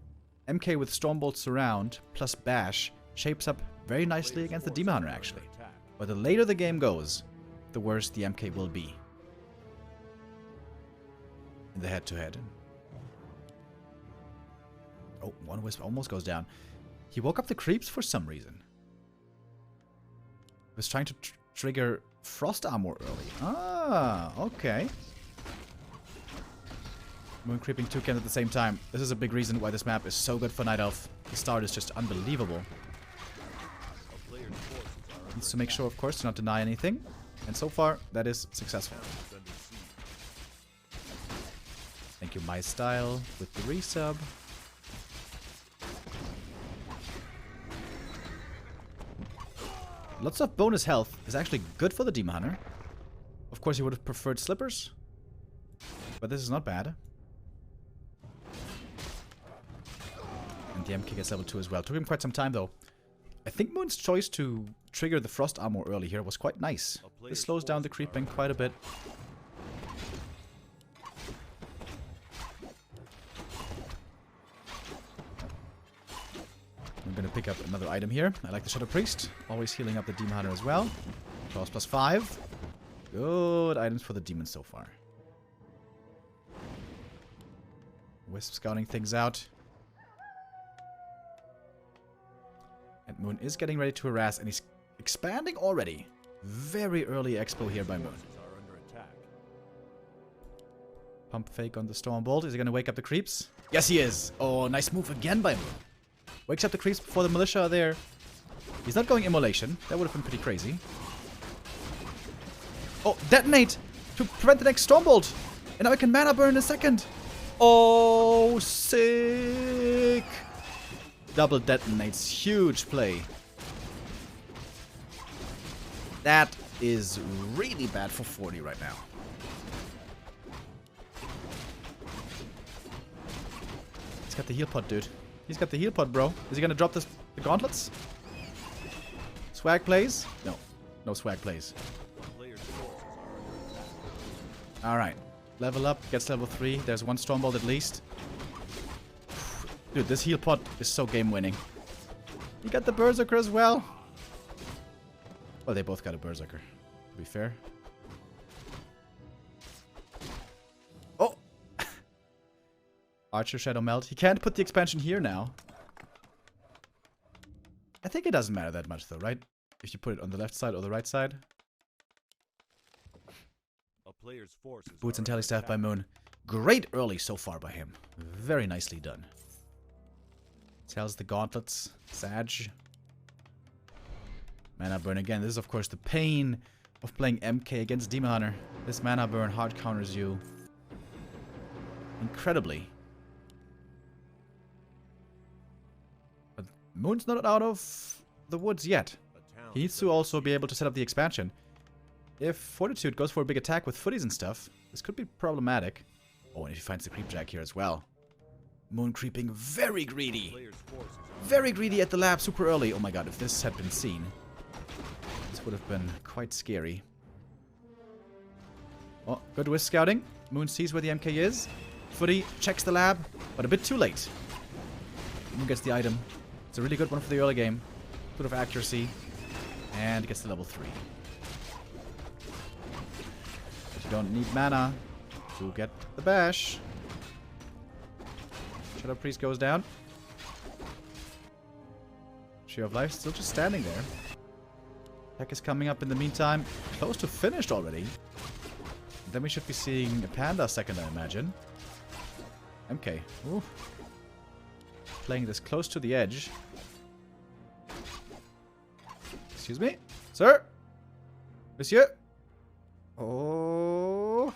MK with Stormbolt Surround plus Bash shapes up very nicely against the Demon Hunter, actually. But the later the game goes, the worse the MK will be. In the head-to-head. Oh, one Wisp almost goes down. He woke up the creeps for some reason. He was trying to trigger Frost Armor early. Ah, okay. Moon creeping 2 cans at the same time. This is a big reason why this map is so good for Night Elf. The start is just unbelievable. Needs to make sure, of course, to not deny anything. And so far, that is successful. Thank Thank you, My Style, with the resub. Lots of bonus health is actually good for the Demon Hunter. Of course, you would have preferred slippers, but this is not bad. And the MK gets level 2 as well. Took him quite some time, though. I think Moon's choice to trigger the Frost Armor early here was quite nice. This slows down the creeping quite a bit. I'm gonna pick up another item here. I like the Shadow Priest. Always healing up the Demon Hunter as well. Claws plus 5. Good items for the demons so far. Wisp scouting things out. And Moon is getting ready to harass, and he's expanding already. Very early expo here by Moon. Pump fake on the Stormbolt. Is he going to wake up the creeps? Yes, he is. Oh, nice move again by Moon. Wakes up the creeps before the militia are there. He's not going immolation. That would have been pretty crazy. Oh, detonate to prevent the next Stormbolt. And now I can mana burn in a second. Oh, sick. Double detonates. Huge play. That is really bad for 40 right now. He's got the heal pod, dude. He's got the heal pod, bro. Is he gonna drop the gauntlets? Swag plays? No. No swag plays. Alright. Level up. Gets level 3. There's one Stormbolt at least. Dude, this heal pod is so game winning. You got the Berserker as well. Well, they both got a Berserker, to be fair. Oh! Archer Shadow Melt. He can't put the expansion here now. I think it doesn't matter that much though, right? If you put it on the left side or the right side. Boots and Telestaff by Moon. Great early so far by him. Very nicely done. Tells the gauntlets. Sag. Mana burn again. This is of course the pain of playing MK against Demon Hunter. This mana burn hard counters you incredibly. But Moon's not out of the woods yet. He needs to also be able to set up the expansion. If Fortitude goes for a big attack with footies and stuff, this could be problematic. Oh, and if he finds the Creepjack here as well. Moon creeping very greedy. Very greedy at the lab super early. Oh my god, if this had been seen, this would have been quite scary. Oh, good wisp scouting. Moon sees where the MK is. Footy checks the lab, but a bit too late. Moon gets the item. It's a really good one for the early game. Bit of accuracy. And gets to level 3. But you don't need mana to get the bash. Shadow Priest goes down. Shear of Life still just standing there. Attack is coming up in the meantime. Close to finished already. Then we should be seeing a Panda second, I imagine. MK. Ooh. Playing this close to the edge. Excuse me? Sir? Monsieur? Oh.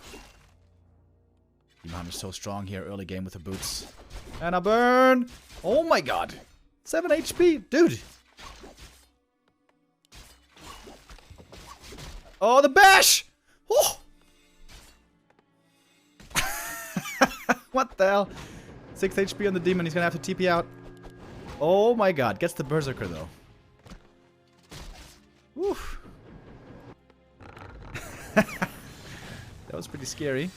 Iman is so strong here early game with the boots. And a burn! Oh my god! 7 HP! Dude! Oh, the bash! Oh! What the hell? 6 HP on the demon. He's gonna have to TP out. Oh my god. Gets the Berserker though. Oof. That was pretty scary.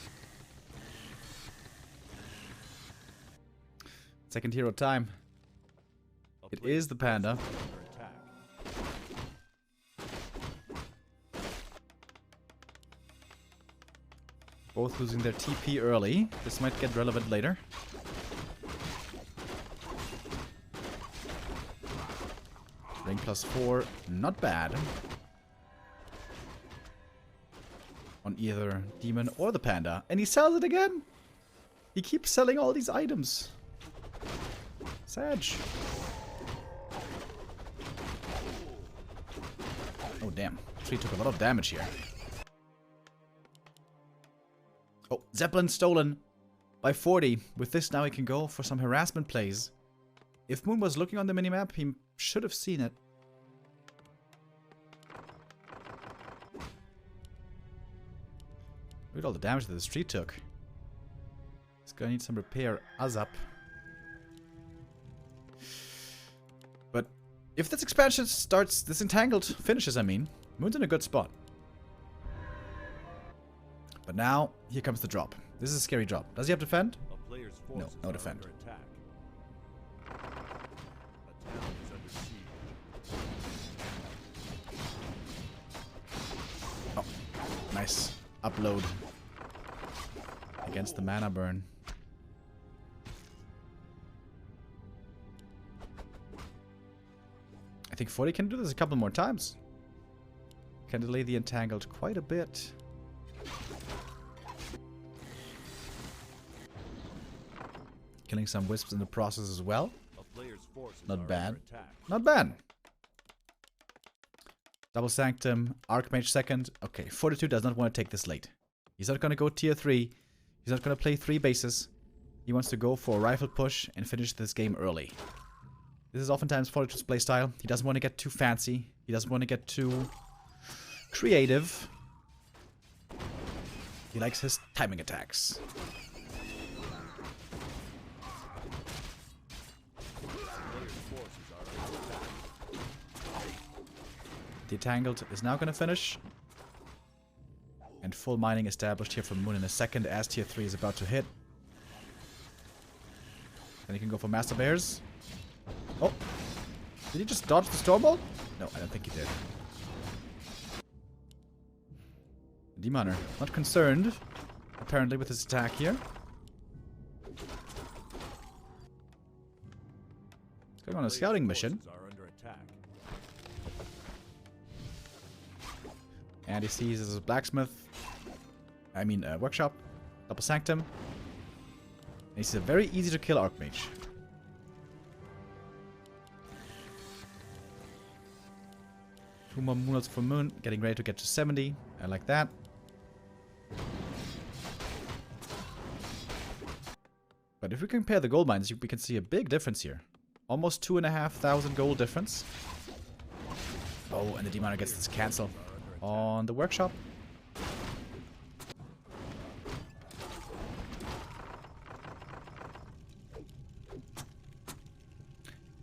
Second hero time. It is the Panda. Both losing their TP early. This might get relevant later. Ring plus 4, not bad. On either Demon or the Panda. And he sells it again! He keeps selling all these items. Sag. Oh damn. Tree took a lot of damage here. Oh, Zeppelin stolen. by 40. With this now he can go for some harassment plays. If Moon was looking on the minimap, he should have seen it. Look at all the damage that this tree took. It's gonna need some repair ASAP. But if this expansion starts, this entangled finishes, I mean, Moon's in a good spot. But now, here comes the drop. This is a scary drop. Does he have defend? No, no defend. Oh, nice. Upload. Against the mana burn. I think 40 can do this a couple more times. Can delay the entangled quite a bit. Killing some wisps in the process as well. Not bad. Not bad. Double Sanctum, Archmage second. Okay, Fortitude does not want to take this late. He's not going to go tier 3. He's not going to play 3 bases. He wants to go for a rifle push and finish this game early. This is oftentimes Fortitude's playstyle. He doesn't want to get too fancy. He doesn't want to get too creative. He likes his timing attacks. The Entangled is now going to finish. And full mining established here for Moon in a second as tier 3 is about to hit. Then he can go for Master Bears. Oh! Did he just dodge the Stormbolt? No, I don't think he did. Demoner, not concerned, apparently, with his attack here. He's going on a scouting mission. And he sees his blacksmith. I mean, workshop. Double Sanctum. And he sees a very easy to kill Archmage. Two more Moonlights for Moon. Getting ready to get to 70. I like that. But if we compare the gold mines, we can see a big difference here. Almost 2,500 gold difference. Oh, and the Demoner gets this cancel on the workshop.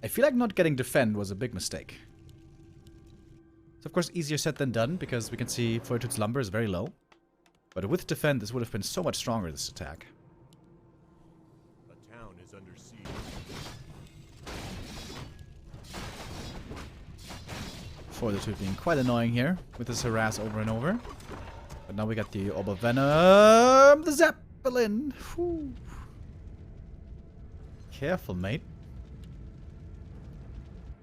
I feel like not getting defend was a big mistake. It's of course easier said than done, because we can see Fortitude's lumber is very low. But with defend, this would have been so much stronger, this attack. The town is under siege. Fortitude being quite annoying here, with his harass over and over. But now we got the Orb of Venom, the Zeppelin! Whew. Careful, mate.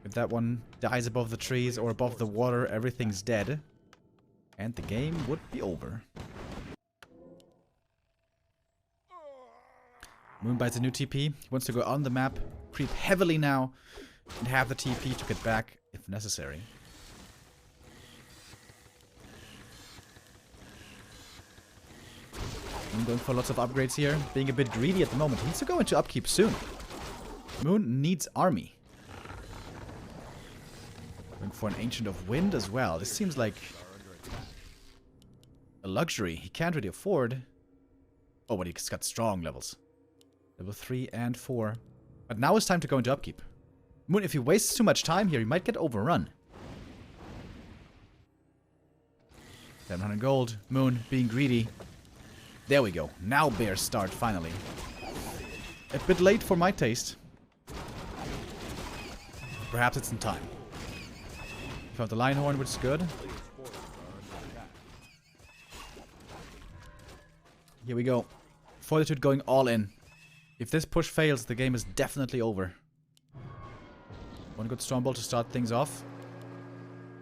If that one dies above the trees or above the water, everything's dead. And the game would be over. Moon buys a new TP. He wants to go on the map, creep heavily now, and have the TP to get back if necessary. Moon going for lots of upgrades here, being a bit greedy at the moment. He needs to go into upkeep soon. Moon needs army. Going for an Ancient of Wind as well. This seems like a luxury he can't really afford. Oh, but he's got strong levels. Level 3 and 4. But now it's time to go into upkeep. Moon, if he wastes too much time here, he might get overrun. 700 gold. Moon being greedy. There we go. Now bears start, finally. A bit late for my taste. Perhaps it's in time. Found the Lion Horn, which is good. Here we go. Fortitude going all in. If this push fails, the game is definitely over. One good Stormbolt to start things off.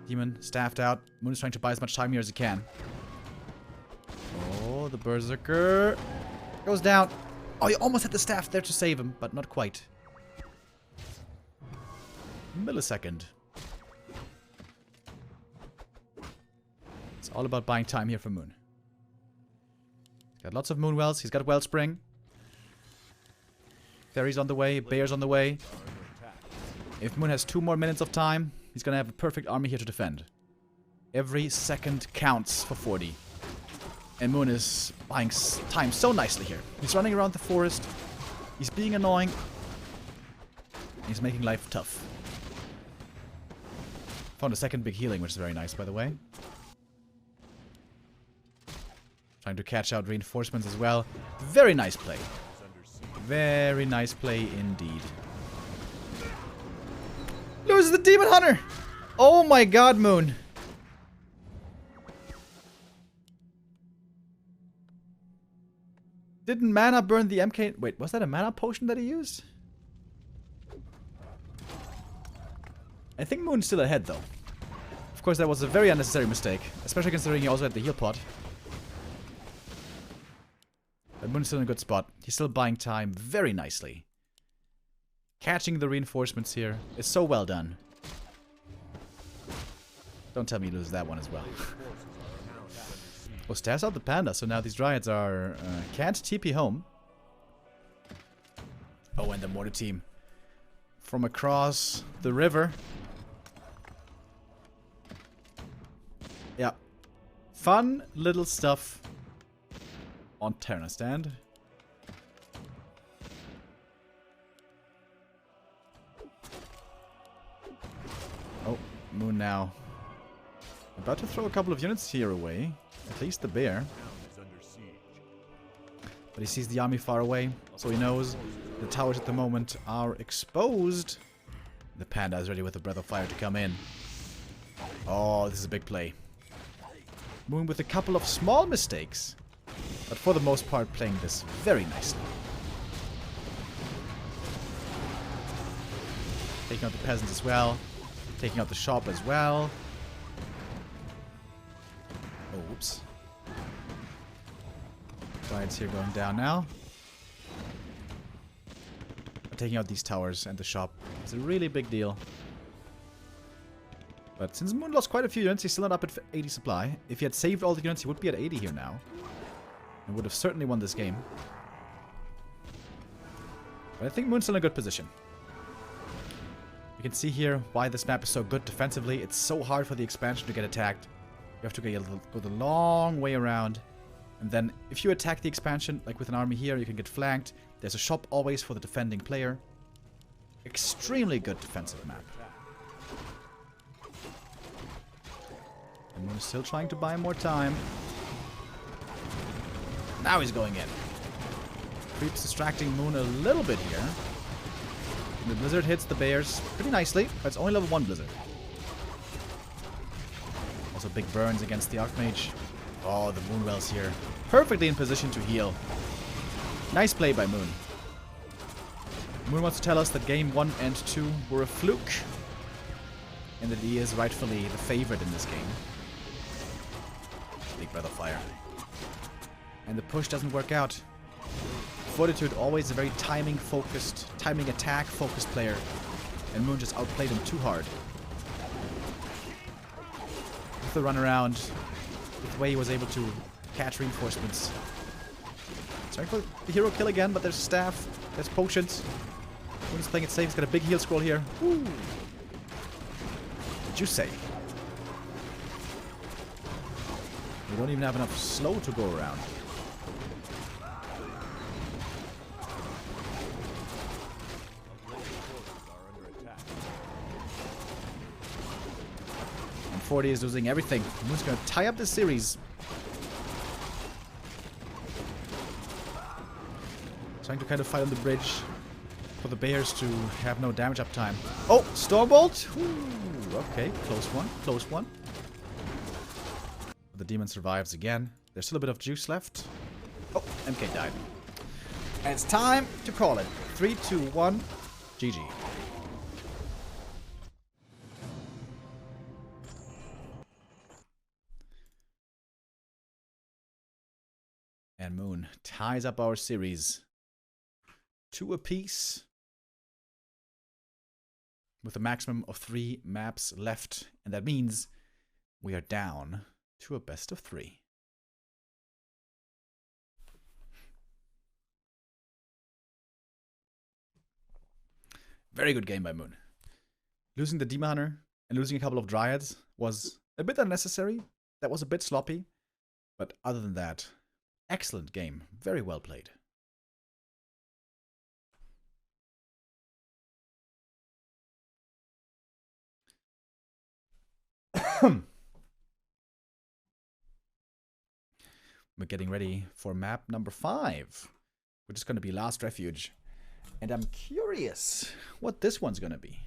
Demon staffed out. Moon is trying to buy as much time here as he can. Oh, the Berserker goes down. Oh, he almost had the staff there to save him, but not quite. Millisecond. It's all about buying time here for Moon. He's got lots of Moon Wells. He's got Wellspring. Ferry's on the way. Bear's on the way. If Moon has 2 more minutes of time, he's gonna have a perfect army here to defend. Every second counts for 40. And Moon is buying time so nicely here. He's running around the forest. He's being annoying. He's making life tough. Found a second big healing, which is very nice, by the way. Trying to catch out reinforcements as well. Very nice play. Very nice play indeed. Loses the Demon Hunter! Oh my god, Moon. Didn't mana burn the MK... Wait, was that a mana potion that he used? I think Moon's still ahead, though. Of course, that was a very unnecessary mistake. Especially considering he also had the heal pot. But Moon's still in a good spot. He's still buying time very nicely. Catching the reinforcements here is so well done. Don't tell me he loses that one as well. Oh, stares out the panda, so now these dryads are can't TP home. Oh, and the mortar team from across the river. Yeah. Fun little stuff on Terenas Stand. Oh, Moon now about to throw a couple of units here away. At least the bear. But he sees the army far away, so he knows the towers at the moment are exposed. The panda is ready with a breath of fire to come in. Oh, this is a big play. Moon with a couple of small mistakes, but for the most part playing this very nicely. Taking out the peasants as well. Taking out the shop as well. Oh, whoops. Dryads here going down now. But taking out these towers and the shop is a really big deal. But since Moon lost quite a few units, he's still not up at 80 supply. If he had saved all the units, he would be at 80 here now. And would have certainly won this game. But I think Moon's still in a good position. You can see here why this map is so good defensively. It's so hard for the expansion to get attacked. You have to go the long way around. And then if you attack the expansion, like with an army here, you can get flanked. There's a shop always for the defending player. Extremely good defensive map. And Moon is still trying to buy more time. Now he's going in. Creeps distracting Moon a little bit here. And the blizzard hits the bears pretty nicely, but it's only level 1 blizzard. Also big burns against the Archmage. Oh, the Moonwell's here. Perfectly in position to heal. Nice play by Moon. Moon wants to tell us that game 1 and 2 were a fluke. And that he is rightfully the favorite in this game. Big breath of fire. And the push doesn't work out. Fortitude always a very timing attack focused player. And Moon just outplayed him too hard. With the run around, with the way he was able to catch reinforcements. Trying for the hero kill again, but there's staff, there's potions. Moon is playing it safe, he's got a big heal scroll here. Woo! What'd you say? We don't even have enough slow to go around. And 40 is losing everything. Moon's gonna tie up this series. Trying to kind of fight on the bridge for the bears to have no damage uptime. Oh, Stormbolt! Ooh, okay, close one, close one. The demon survives again. There's still a bit of juice left. Oh, MK died. And it's time to call it. 3, 2, 1, GG. And Moon ties up our series. 2 apiece. With a maximum of 3 maps left. And that means we are down to a best of 3. Very good game by Moon. Losing the Demon Hunter and losing a couple of Dryads was a bit unnecessary. That was a bit sloppy. But other than that, excellent game. Very well played. We're getting ready for map number 5, which is going to be Last Refuge. And I'm curious what this one's going to be.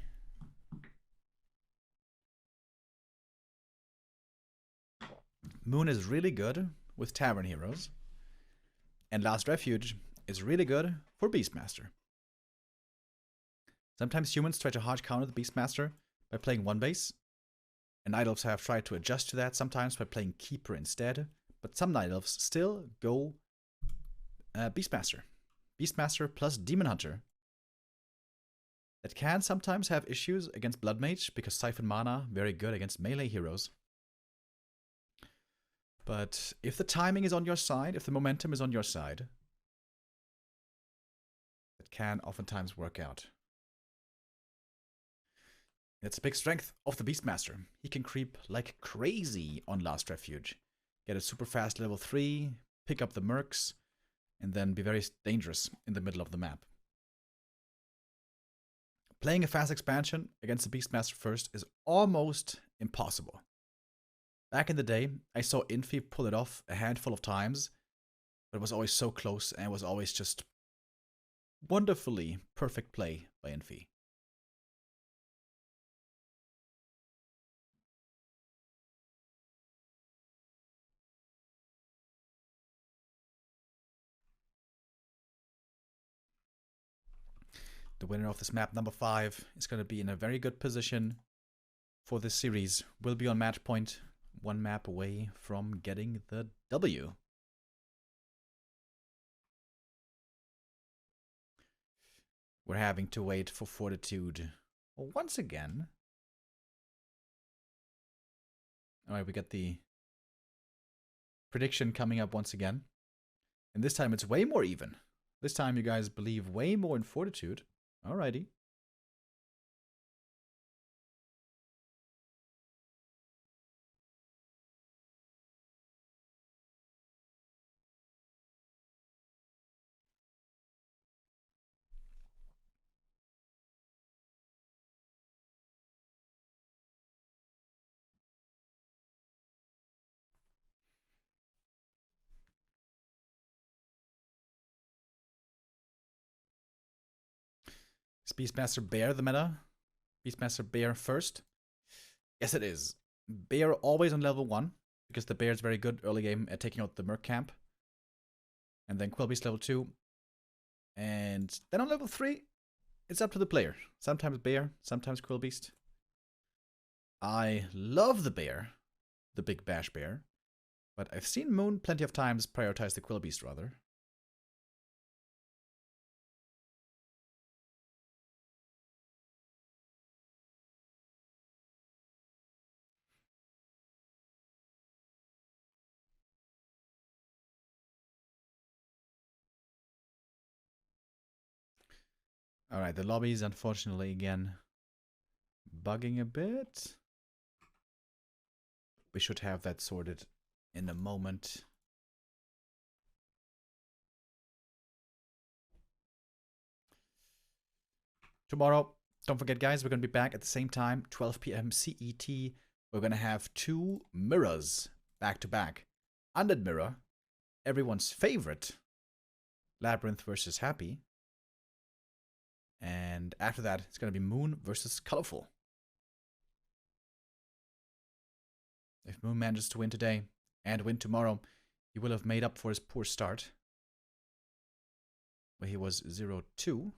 Moon is really good with Tavern Heroes. And Last Refuge is really good for Beastmaster. Sometimes humans try to hard counter the Beastmaster by playing one base. And Night Elves have tried to adjust to that sometimes by playing Keeper instead. But some Night Elves still go Beastmaster. Beastmaster plus Demon Hunter. That can sometimes have issues against Blood Mage because Siphon Mana, very good against melee heroes. But if the timing is on your side, if the momentum is on your side, it can oftentimes work out. It's a big strength of the Beastmaster. He can creep like crazy on Last Refuge. Get a super fast level 3, pick up the mercs, and then be very dangerous in the middle of the map. Playing a fast expansion against the Beastmaster first is almost impossible. Back in the day, I saw Infi pull it off a handful of times, but it was always so close and it was always just wonderfully perfect play by Infi. The winner of this map number 5 is going to be in a very good position for this series. Will be on match point, one map away from getting the W. We're having to wait for Fortitude once again. Alright, we got the prediction coming up once again. And this time it's way more even. This time you guys believe way more in Fortitude. Alrighty. Is Beastmaster Bear the meta? Beastmaster Bear first? Yes, it is. Bear always on level 1, because the Bear is very good early game at taking out the Merc camp. And then Quillbeast level 2. And then on level 3, it's up to the player. Sometimes Bear, sometimes Quillbeast. I love the Bear, the big bash bear. But I've seen Moon plenty of times prioritize the Quillbeast rather. Alright, the lobby's unfortunately again bugging a bit. We should have that sorted in a moment. Tomorrow, don't forget guys, we're going to be back at the same time, 12 p.m. CET. We're going to have 2 mirrors back to back. Undead Mirror, everyone's favorite, Labyrinth versus Happy. And after that, it's going to be Moon versus Colorful. If Moon manages to win today and win tomorrow, he will have made up for his poor start, where he was 0-2.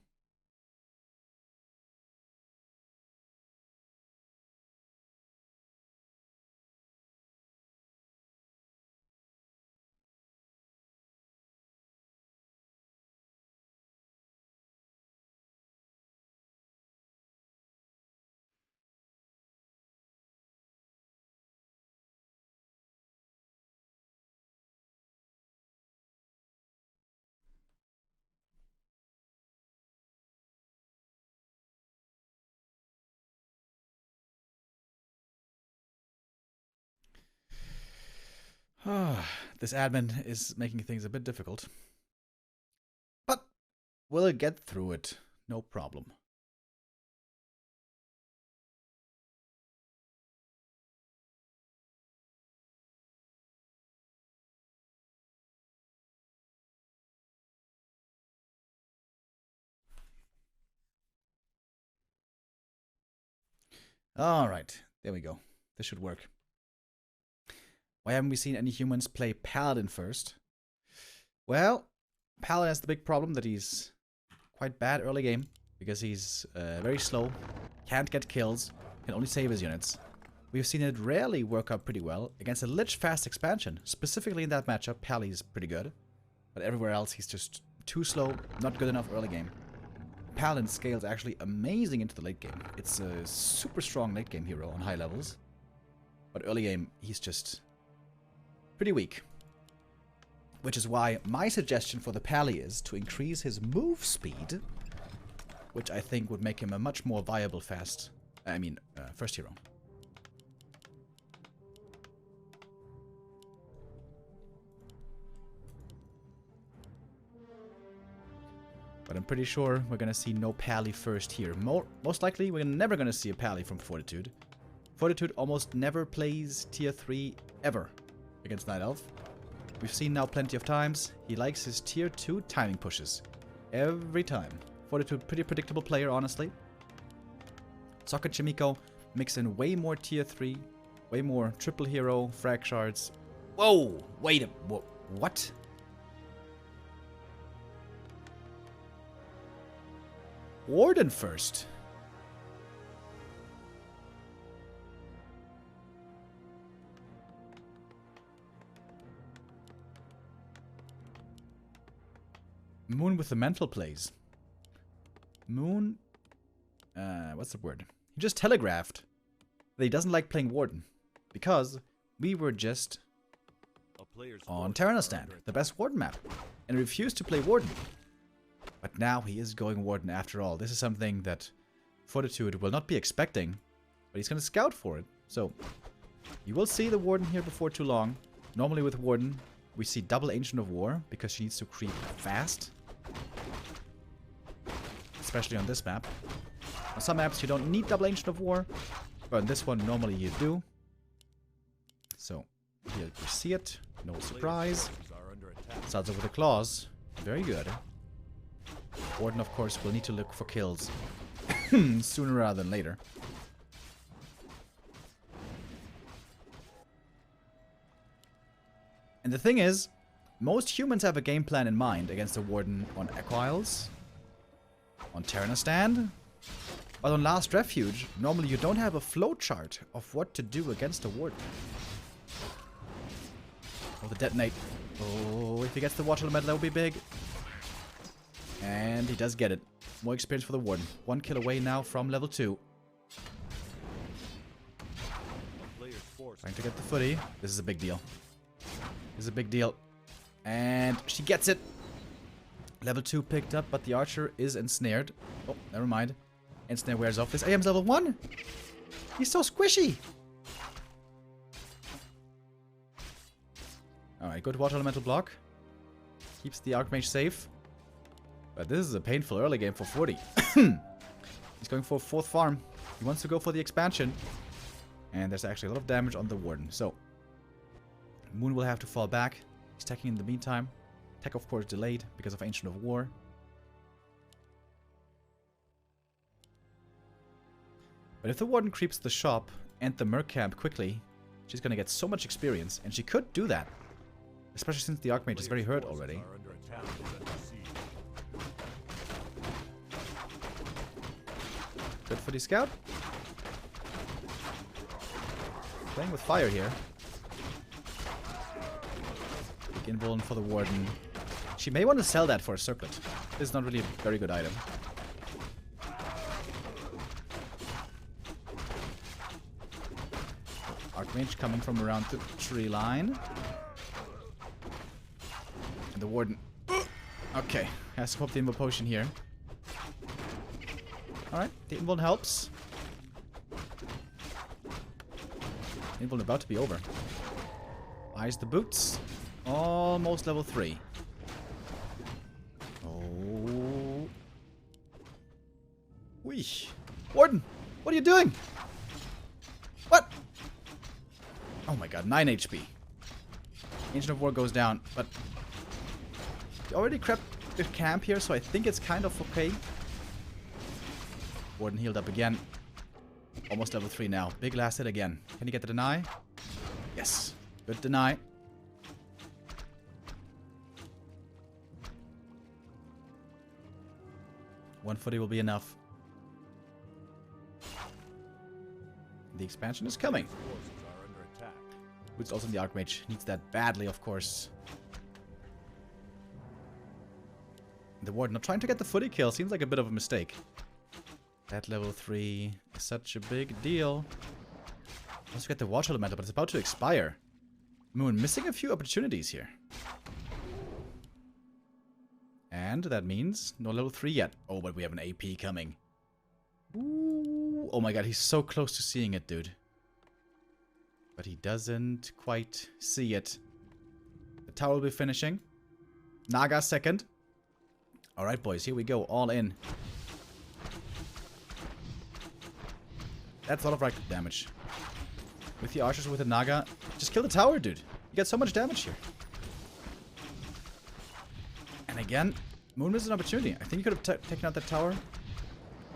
This admin is making things a bit difficult. But we'll get through it. No problem. Alright, there we go. This should work. Why haven't we seen any humans play Paladin first? Well, Paladin has the big problem that he's quite bad early game. Because he's very slow, can't get kills, can only save his units. We've seen it rarely work out pretty well against a Lich fast expansion. Specifically in that matchup, Pally's pretty good. But everywhere else, he's just too slow, not good enough early game. Paladin scales actually amazing into the late game. It's a super strong late game hero on high levels. But early game, he's just pretty weak. Which is why my suggestion for the Pally is to increase his move speed, which I think would make him a much more viable first hero. But I'm pretty sure we're gonna see no Pally first here. Most likely, we're never gonna see a Pally from Fortitude. Fortitude almost never plays tier 3 ever against Night Elf. We've seen now plenty of times. He likes his tier 2 timing pushes. Every time. Fortitude, pretty predictable player, honestly. Socket Chimiko mix in way more tier 3, way more triple hero, frag shards. Whoa! Wait a... What? Warden first. Moon with the mental plays. Moon... what's the word? He just telegraphed that he doesn't like playing Warden. Because we were just on Terenas Stand, the best Warden map. And refused to play Warden. But now he is going Warden after all. This is something that Fortitude will not be expecting. But he's going to scout for it. So, you will see the Warden here before too long. Normally with Warden, we see double Ancient of War. Because she needs to creep fast. Especially on this map. On some maps you don't need double Ancient of War. But on this one normally you do. So, here you see it. No surprise. Starts off with the claws. Very good. Warden, of course, will need to look for kills sooner rather than later. And the thing is, most humans have a game plan in mind against a Warden on Echo Isles, on Terenas Stand, but on Last Refuge, normally you don't have a flowchart of what to do against a Warden. Oh, the detonate. Oh, if he gets the water element, that would be big. And he does get it. More experience for the Warden. 1 kill away now from level 2. Trying to get the footy. This is a big deal. This is a big deal. And she gets it. Level 2 picked up, but the archer is ensnared. Oh, never mind. Ensnare wears off. This AM's level 1. He's so squishy. Alright, good water elemental block. Keeps the Archmage safe. But this is a painful early game for 40. He's going for a 4th farm. He wants to go for the expansion. And there's actually a lot of damage on the Warden. So, Moon will have to fall back. He's attacking in the meantime. Tech, of course, delayed because of Ancient of War. But if the Warden creeps the shop and the Merc camp quickly, she's going to get so much experience. And she could do that. Especially since the Archmage is very hurt already. Good for the scout. Playing with fire here. Big invuln for the Warden. She may want to sell that for a circlet. This is not really a very good item. Archmage coming from around the tree line. And the Warden... Okay, has to pop the Invul Potion here. Alright, the invuln helps. Invuln about to be over. Eyes the boots. Almost level 3. Oh. Wee. Warden, what are you doing? What? Oh my god, 9 HP. Ancient of War goes down, but he already crept the camp here, so I think it's kind of okay. Warden healed up again. Almost level 3 now. Big last hit again. Can he get the deny? Yes. Good deny. One footy will be enough. The expansion is coming. Who's also in the Archmage. Needs that badly, of course. The Warden not trying to get the footy kill. Seems like a bit of a mistake. That level 3 is such a big deal. Let's get the Watch Elemental, but it's about to expire. Moon missing a few opportunities here. And that means no level 3 yet. Oh, but we have an AP coming. Ooh. Oh my god, he's so close to seeing it, dude. But he doesn't quite see it. The tower will be finishing. Naga second. Alright, boys, here we go. All in. That's a lot of right damage. With the archers, with the Naga. Just kill the tower, dude. You get so much damage here. And again, Moon misses an opportunity. I think he could have taken out that tower.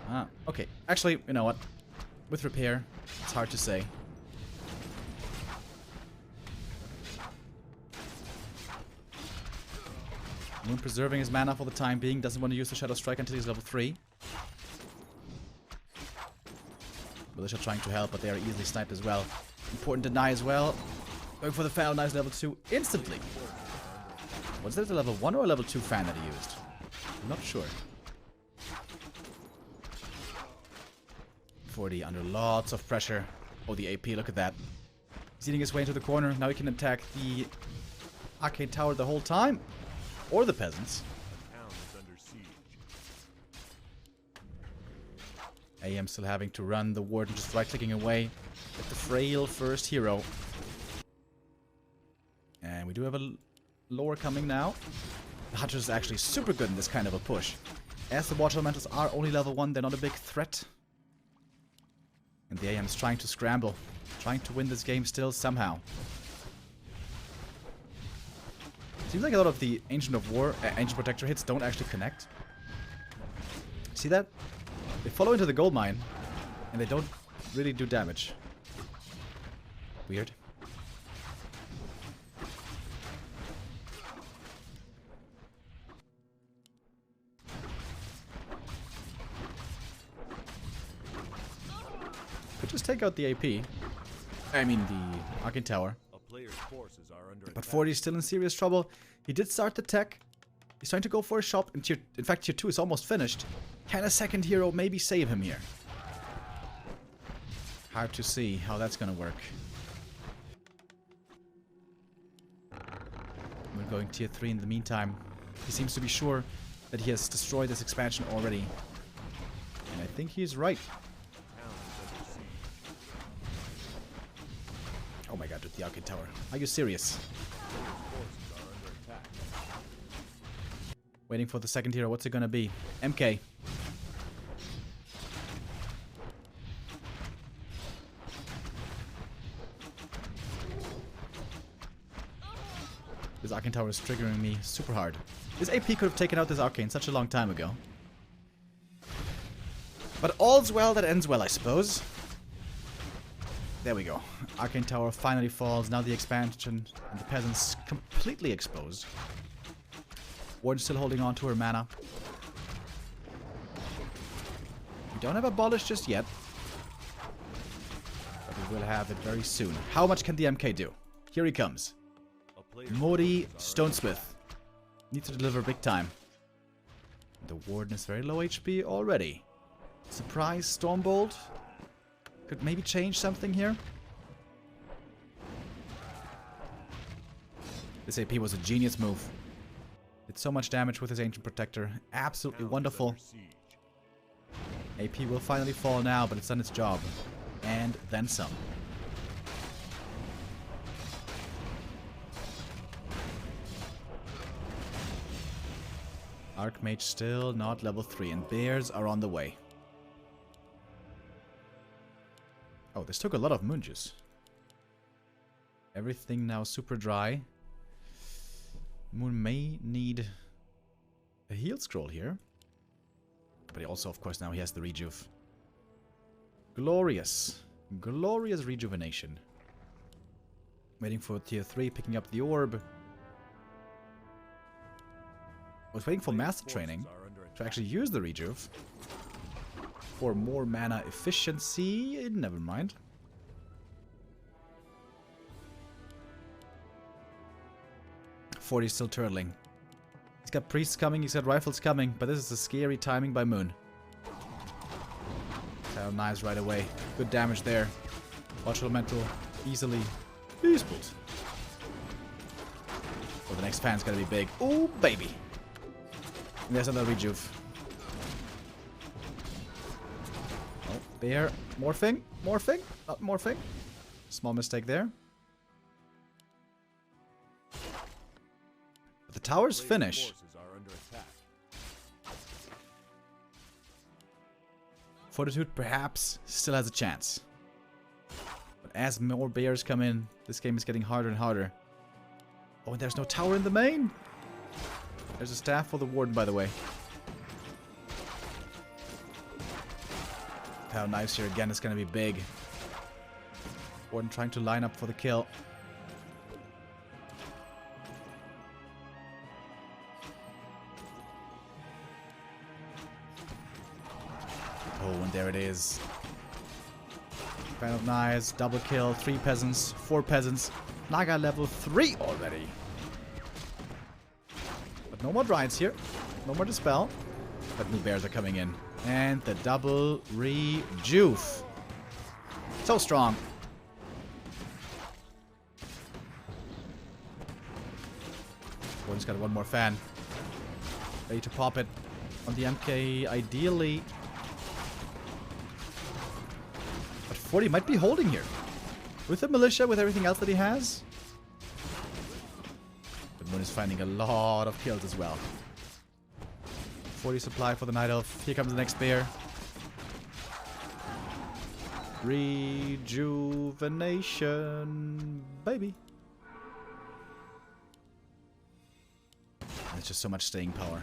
Ah, okay. Actually, you know what? With repair, it's hard to say. Moon preserving his mana for the time being. Doesn't want to use the Shadow Strike until he's level 3. Militia trying to help, but they are easily sniped as well. Important deny as well. Going for the fan, nice level 2 instantly. Was that a level 1 or a level 2 fan that he used? I'm not sure. 40 under lots of pressure. Oh, the AP, look at that. He's eating his way into the corner. Now he can attack the arcade tower the whole time. Or the peasants. AM still having to run. The Warden just right-clicking away at the frail first hero. And we do have a lore coming now. The Hunter is actually super good in this kind of a push. As the Watch Elementals are only level 1, they're not a big threat. And the AM is trying to scramble. Trying to win this game still somehow. Seems like a lot of the Ancient of War, Ancient Protector hits don't actually connect. See that? They follow into the gold mine, and they don't really do damage. Weird. Could just take out the AP. I mean the Arcane Tower. But 40 is still in serious trouble. He did start the tech. He's trying to go for a shop. In fact, tier 2 is almost finished. Can a second hero maybe save him here? Hard to see how that's gonna work. We're going tier 3 in the meantime. He seems to be sure that he has destroyed this expansion already. And I think he's right. Oh my god, dude, the Arcade Tower. Are you serious? Waiting for the second hero. What's it gonna be? MK. This Arcane Tower is triggering me super hard. This AP could have taken out this Arcane such a long time ago. But all's well that ends well, I suppose. There we go. Arcane Tower finally falls. Now the expansion and the peasants completely exposed. Warden still holding on to her mana. We don't have Abolish just yet. But we will have it very soon. How much can the MK do? Here he comes. Modi Stonesmith. Needs to deliver big time. The Warden is very low HP already. Surprise Stormbolt. Could maybe change something here. This AP was a genius move. Did so much damage with his Ancient Protector. Absolutely wonderful. AP will finally fall now, but it's done its job. And then some. Archmage still not level 3, and bears are on the way. Oh, this took a lot of moon juice. Everything now super dry. Moon may need a heal scroll here. But he also, of course, now he has the rejuve. Glorious. Glorious rejuvenation. Waiting for tier 3, picking up the orb. I was waiting for master training to actually use the rejuve. For more mana efficiency. Never mind. Forty's still turtling. He's got priests coming, he's got rifles coming, but this is a scary timing by Moon. Nice right away. Good damage there. Watch elemental easily. Peaceful. Oh, the next fan's gonna be big. Oh, baby. And there's another rejuve. Oh, there. Morphing. Morphing. Not morphing. Small mistake there. But the tower's finished. Fortitude perhaps still has a chance. But as more bears come in, this game is getting harder and harder. Oh, and there's no tower in the main. There's a staff for the warden, by the way. How nice here again is going to be big. Warden trying to line up for the kill. Oh, and there it is. Kind of nice. Double kill. 3 peasants. 4 peasants. Naga level 3 already. But no more Dryads here. No more Dispel. But new bears are coming in. And the double rejuve. So strong. Warden's got one more fan. Ready to pop it on the MK ideally. But 40 might be holding here. With the militia, with everything else that he has. But Moon is finding a lot of kills as well. 40 supply for the Night Elf. Here comes the next bear. Rejuvenation, baby. There's just so much staying power.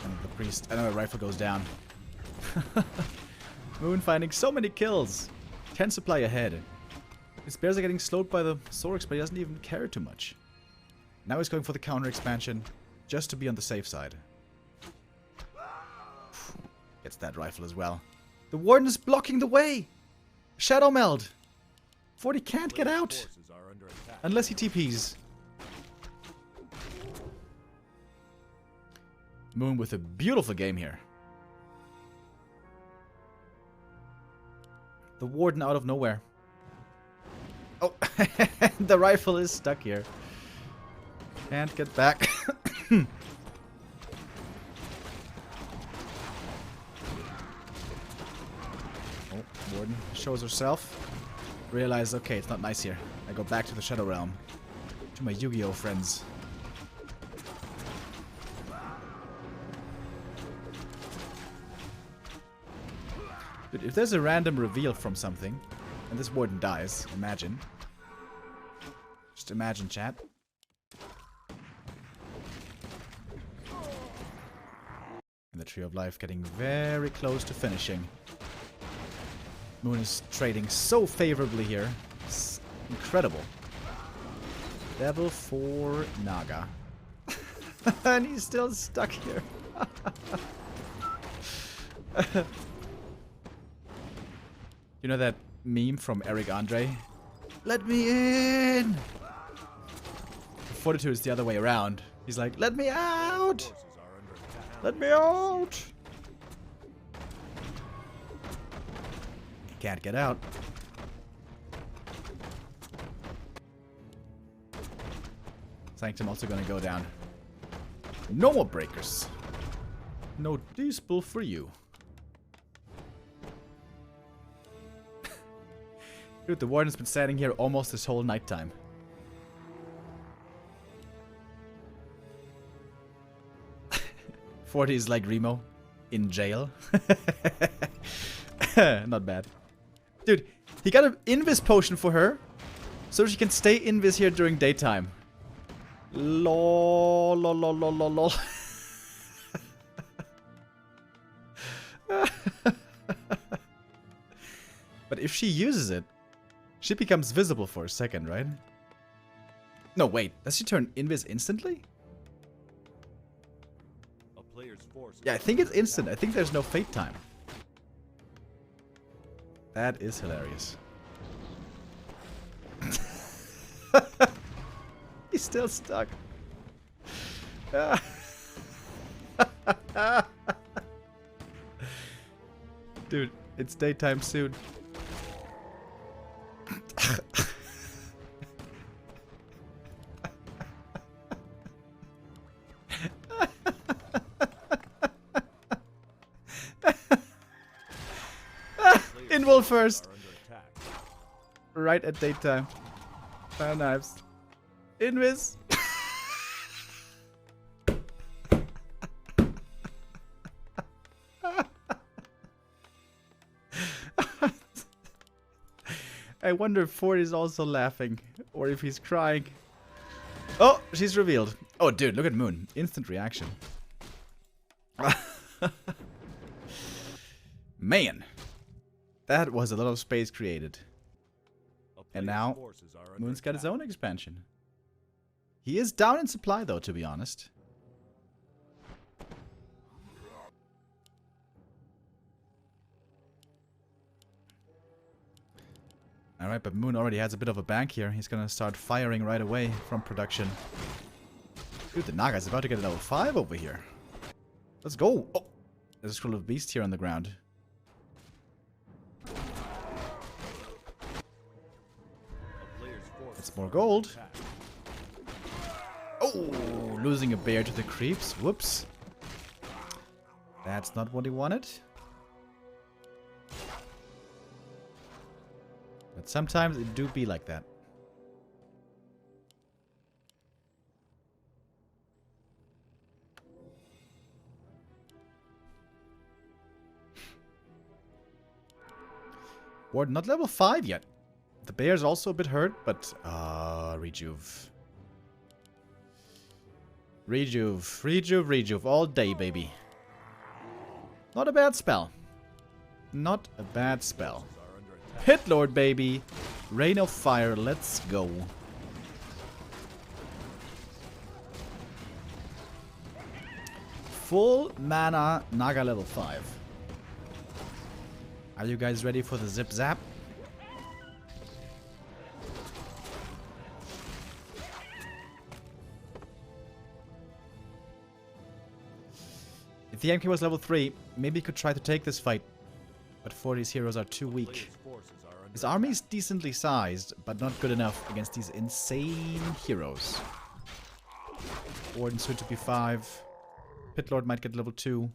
And the priest, I know a rifle goes down. Moon finding so many kills. 10 supply ahead. His bears are getting slowed by the Sorix, but he doesn't even care too much. Now he's going for the counter expansion, just to be on the safe side. Gets that rifle as well. The warden is blocking the way! Shadow meld! 40 can't get out! Unless he TPs. Moon with a beautiful game here. The warden out of nowhere. Oh, the rifle is stuck here. Can't get back. Oh, Warden shows herself. Realize, okay, it's not nice here. I go back to the Shadow Realm. To my Yu-Gi-Oh friends. But if there's a random reveal from something, and this Warden dies, imagine. Just imagine, chat. And the Tree of Life getting very close to finishing. Moon is trading so favorably here. It's incredible. Level 4 Naga. And he's still stuck here. You know that meme from Eric Andre? Let me in! Fortitude is the other way around. He's like, let me out! Let me out! Can't get out. Sanctum also gonna go down. No more breakers. No dispel for you. Dude, the warden's been standing here almost this whole nighttime. Forty is like Remo in jail. Not bad. Dude, he got an invis potion for her so she can stay invis here during daytime. Lol, lol, lol, lol, lol, lol. But if she uses it, she becomes visible for a second, right? No, wait. Does she turn invis instantly? A player's force Yeah, I think it's instant. I think there's no fate time. That is hilarious. He's still stuck. Dude, it's daytime soon. Involve first. Right at daytime. Fire knives. Invis. I wonder if Ford is also laughing or if he's crying. Oh, she's revealed. Oh, dude, look at Moon. Instant reaction. Man. That was a lot of space created. And now, Moon's got his own expansion. He is down in supply, though, to be honest. Alright, but Moon already has a bit of a bank here. He's gonna start firing right away from production. Dude, the Naga's about to get a level 5 over here. Let's go! Oh! There's a scroll of beast here on the ground. It's more gold. Oh, losing a bear to the creeps. Whoops. That's not what he wanted. But sometimes it do be like that. Ward not level 5 yet. The bear's also a bit hurt, but rejuve. Rejuve all day, baby. Not a bad spell. Not a bad spell. Pit Lord, baby. Rain of Fire, let's go. Full mana Naga level 5. Are you guys ready for the zip zap? If the MK was level 3, maybe he could try to take this fight. But 40's heroes are too weak. His army is decently sized, but not good enough against these insane heroes. Warden soon to be 5. Pit Lord might get level 2.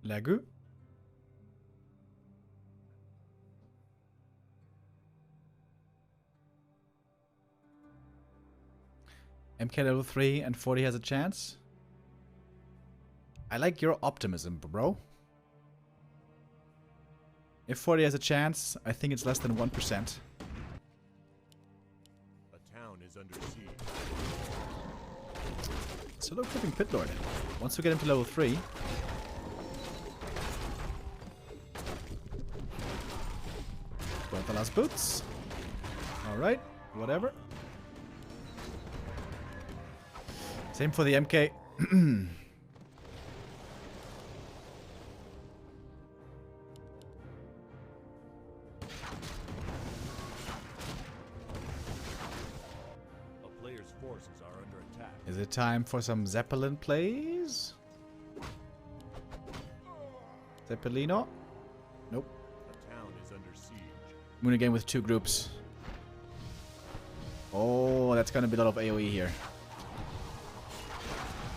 Lagu. MK level 3 and 40 has a chance. I like your optimism, bro. If 40 has a chance, I think it's less than 1%. A town is under siege. Solo equipping Pit Lord. Once we get him to level 3. Got the last boots. Alright, whatever. Same for the MK. A player's forces are under attack. Is it time for some Zeppelin plays? Zeppelino? Nope. A town is under siege. Moon again with 2 groups. Oh, that's gonna be a lot of AoE here.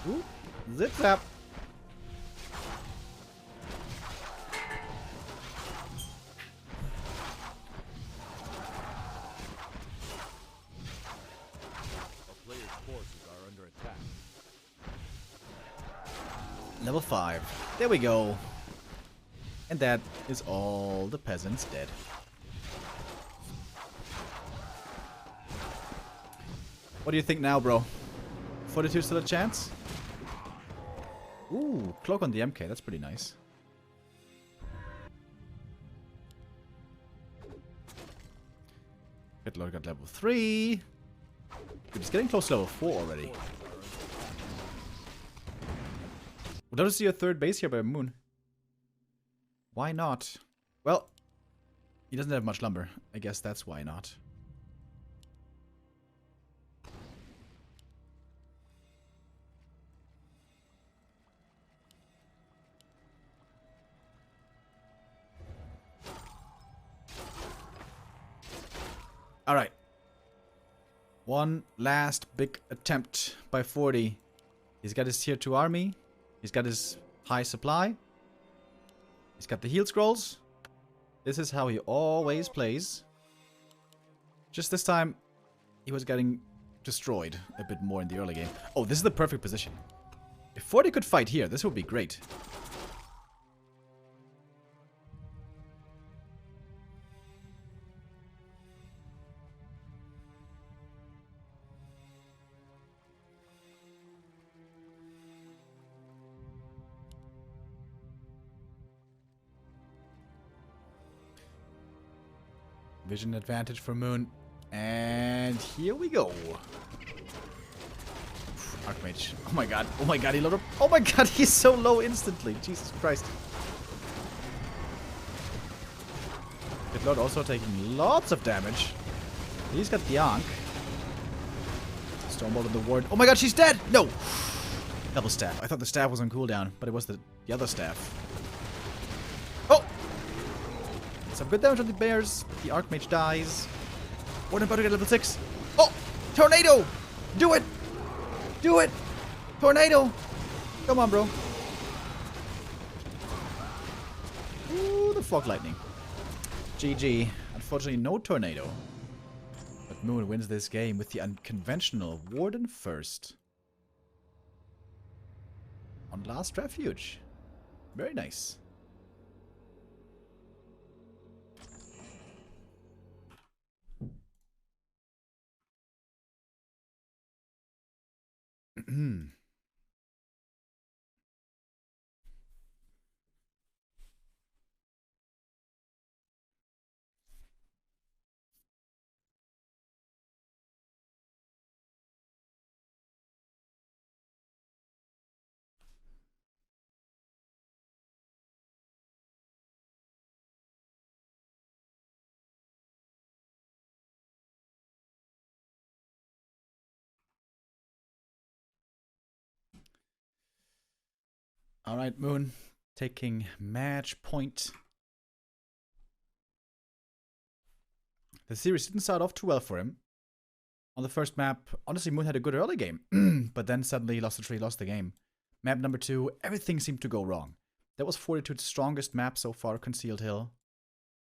Ooh, zip zap. A player's forces are under attack. Level 5. There we go. And that is all the peasants dead. What do you think now, bro? Fortitude still a chance? Ooh, cloak on the MK. That's pretty nice. Hitlord got level 3. Dude, he's getting close to level 4 already. Would love to see a third base here by Moon. Why not? Well, he doesn't have much lumber. I guess that's why not. Alright. One last big attempt by 40. He's got his tier 2 army. He's got his high supply. He's got the heal scrolls. This is how he always plays. Just this time, he was getting destroyed a bit more in the early game. Oh, this is the perfect position. If 40 could fight here, this would be great. Vision advantage for Moon. And here we go. Archmage. Oh my god. Oh my god, he loaded up. Oh my god, he's so low instantly. Jesus Christ. Hitlord also taking lots of damage. He's got the Ankh. Stormbolt in the ward. Oh my god, she's dead! No! Double staff. I thought the staff was on cooldown, but it was the other staff. Oh! Some good damage on the bears. The Archmage dies. What about to get level 6? Oh! Tornado! Do it! Do it! Tornado! Come on, bro. Ooh, the fog lightning. GG. Unfortunately, no tornado. But Moon wins this game with the unconventional Warden first. On last Refuge. Very nice. Alright, Moon. Taking match point. The series didn't start off too well for him. On the first map, honestly, Moon had a good early game. But then suddenly he lost the tree, lost the game. Map number 2, everything seemed to go wrong. That was Fortitude's strongest map so far, Concealed Hill.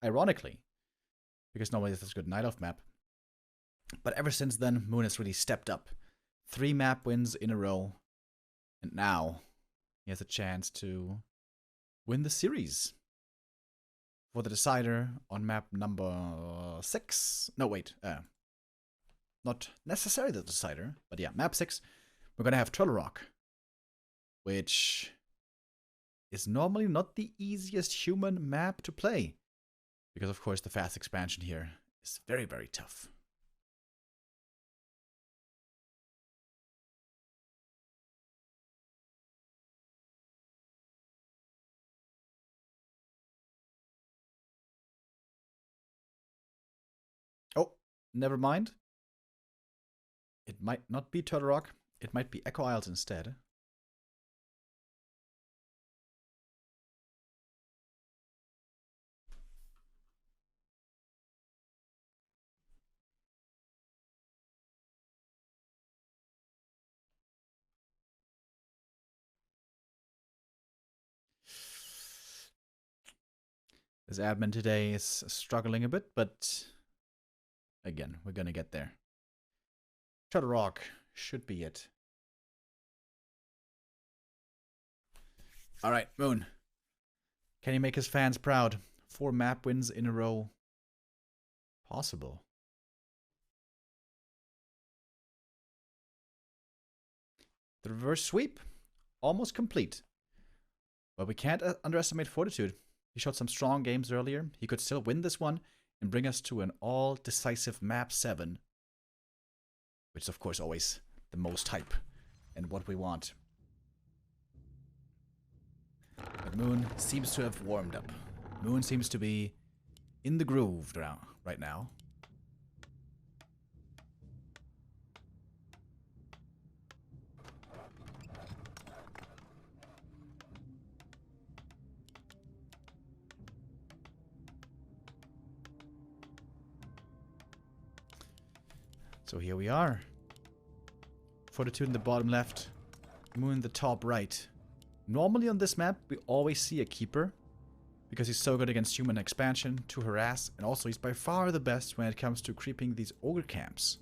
Ironically. Because nobody has this good Night Elf map. But ever since then, Moon has really stepped up. 3 map wins in a row. And now he has a chance to win the series. For the decider on map number 6. No, wait. Not necessarily the decider, but yeah, map 6. We're going to have Turtle Rock. Which is normally not the easiest human map to play. Because, of course, the fast expansion here is very, very tough. Oh, never mind. It might not be Turtle Rock. It might be Echo Isles instead. This admin today is struggling a bit, but again, we're gonna get there. Shadow Rock should be it. Alright, Moon. Can he make his fans proud? 4 map wins in a row. Possible. The reverse sweep. Almost complete. But we can't underestimate Fortitude. He showed some strong games earlier. He could still win this one and bring us to an all-decisive map 7. Which is, of course, always the most hype and what we want. But Moon seems to have warmed up. Moon seems to be in the groove right now. So here we are. Fortitude in the bottom left. Moon in the top right. Normally on this map, we always see a keeper. Because he's so good against human expansion to harass. And also he's by far the best when it comes to creeping these ogre camps.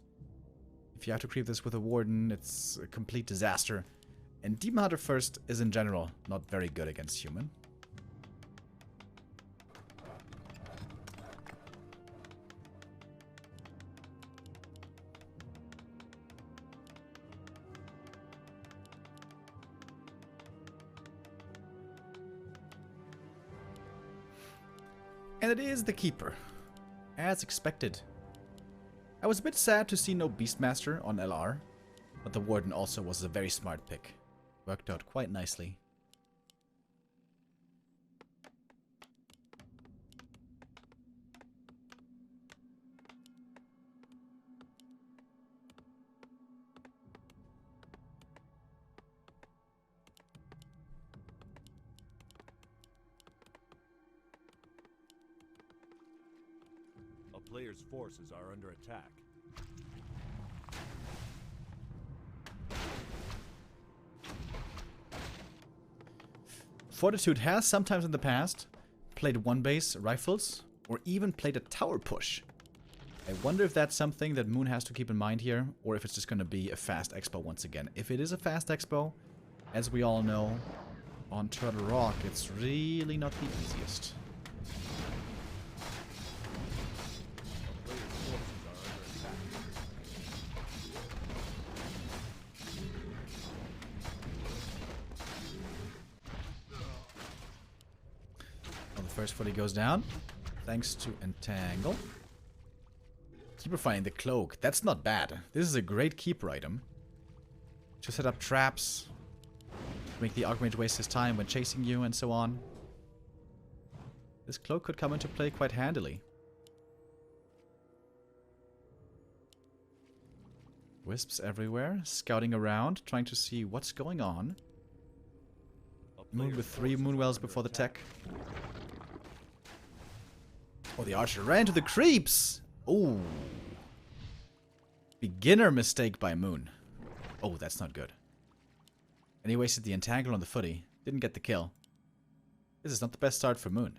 If you have to creep this with a warden, it's a complete disaster. And Demon Hunter first is in general not very good against human. And it is the Keeper, as expected. I was a bit sad to see no Beastmaster on LR, but the Warden also was a very smart pick. Worked out quite nicely. A player's forces are under attack. Fortitude has sometimes in the past played one-base rifles or even played a tower push. I wonder if that's something that Moon has to keep in mind here, or if it's just going to be a fast expo once again. If it is a fast expo, as we all know, on Turtle Rock, it's really not the easiest. First fully goes down, thanks to Entangle. Keeper finding the cloak. That's not bad. This is a great keeper item. To set up traps, make the Archmage waste his time when chasing you, and so on. This cloak could come into play quite handily. Wisps everywhere, scouting around, trying to see what's going on. Moon with 3 Moonwells before the tech. Oh, the archer ran to the creeps! Oh. Beginner mistake by Moon. Oh, that's not good. And he wasted the entangle on the footy. Didn't get the kill. This is not the best start for Moon.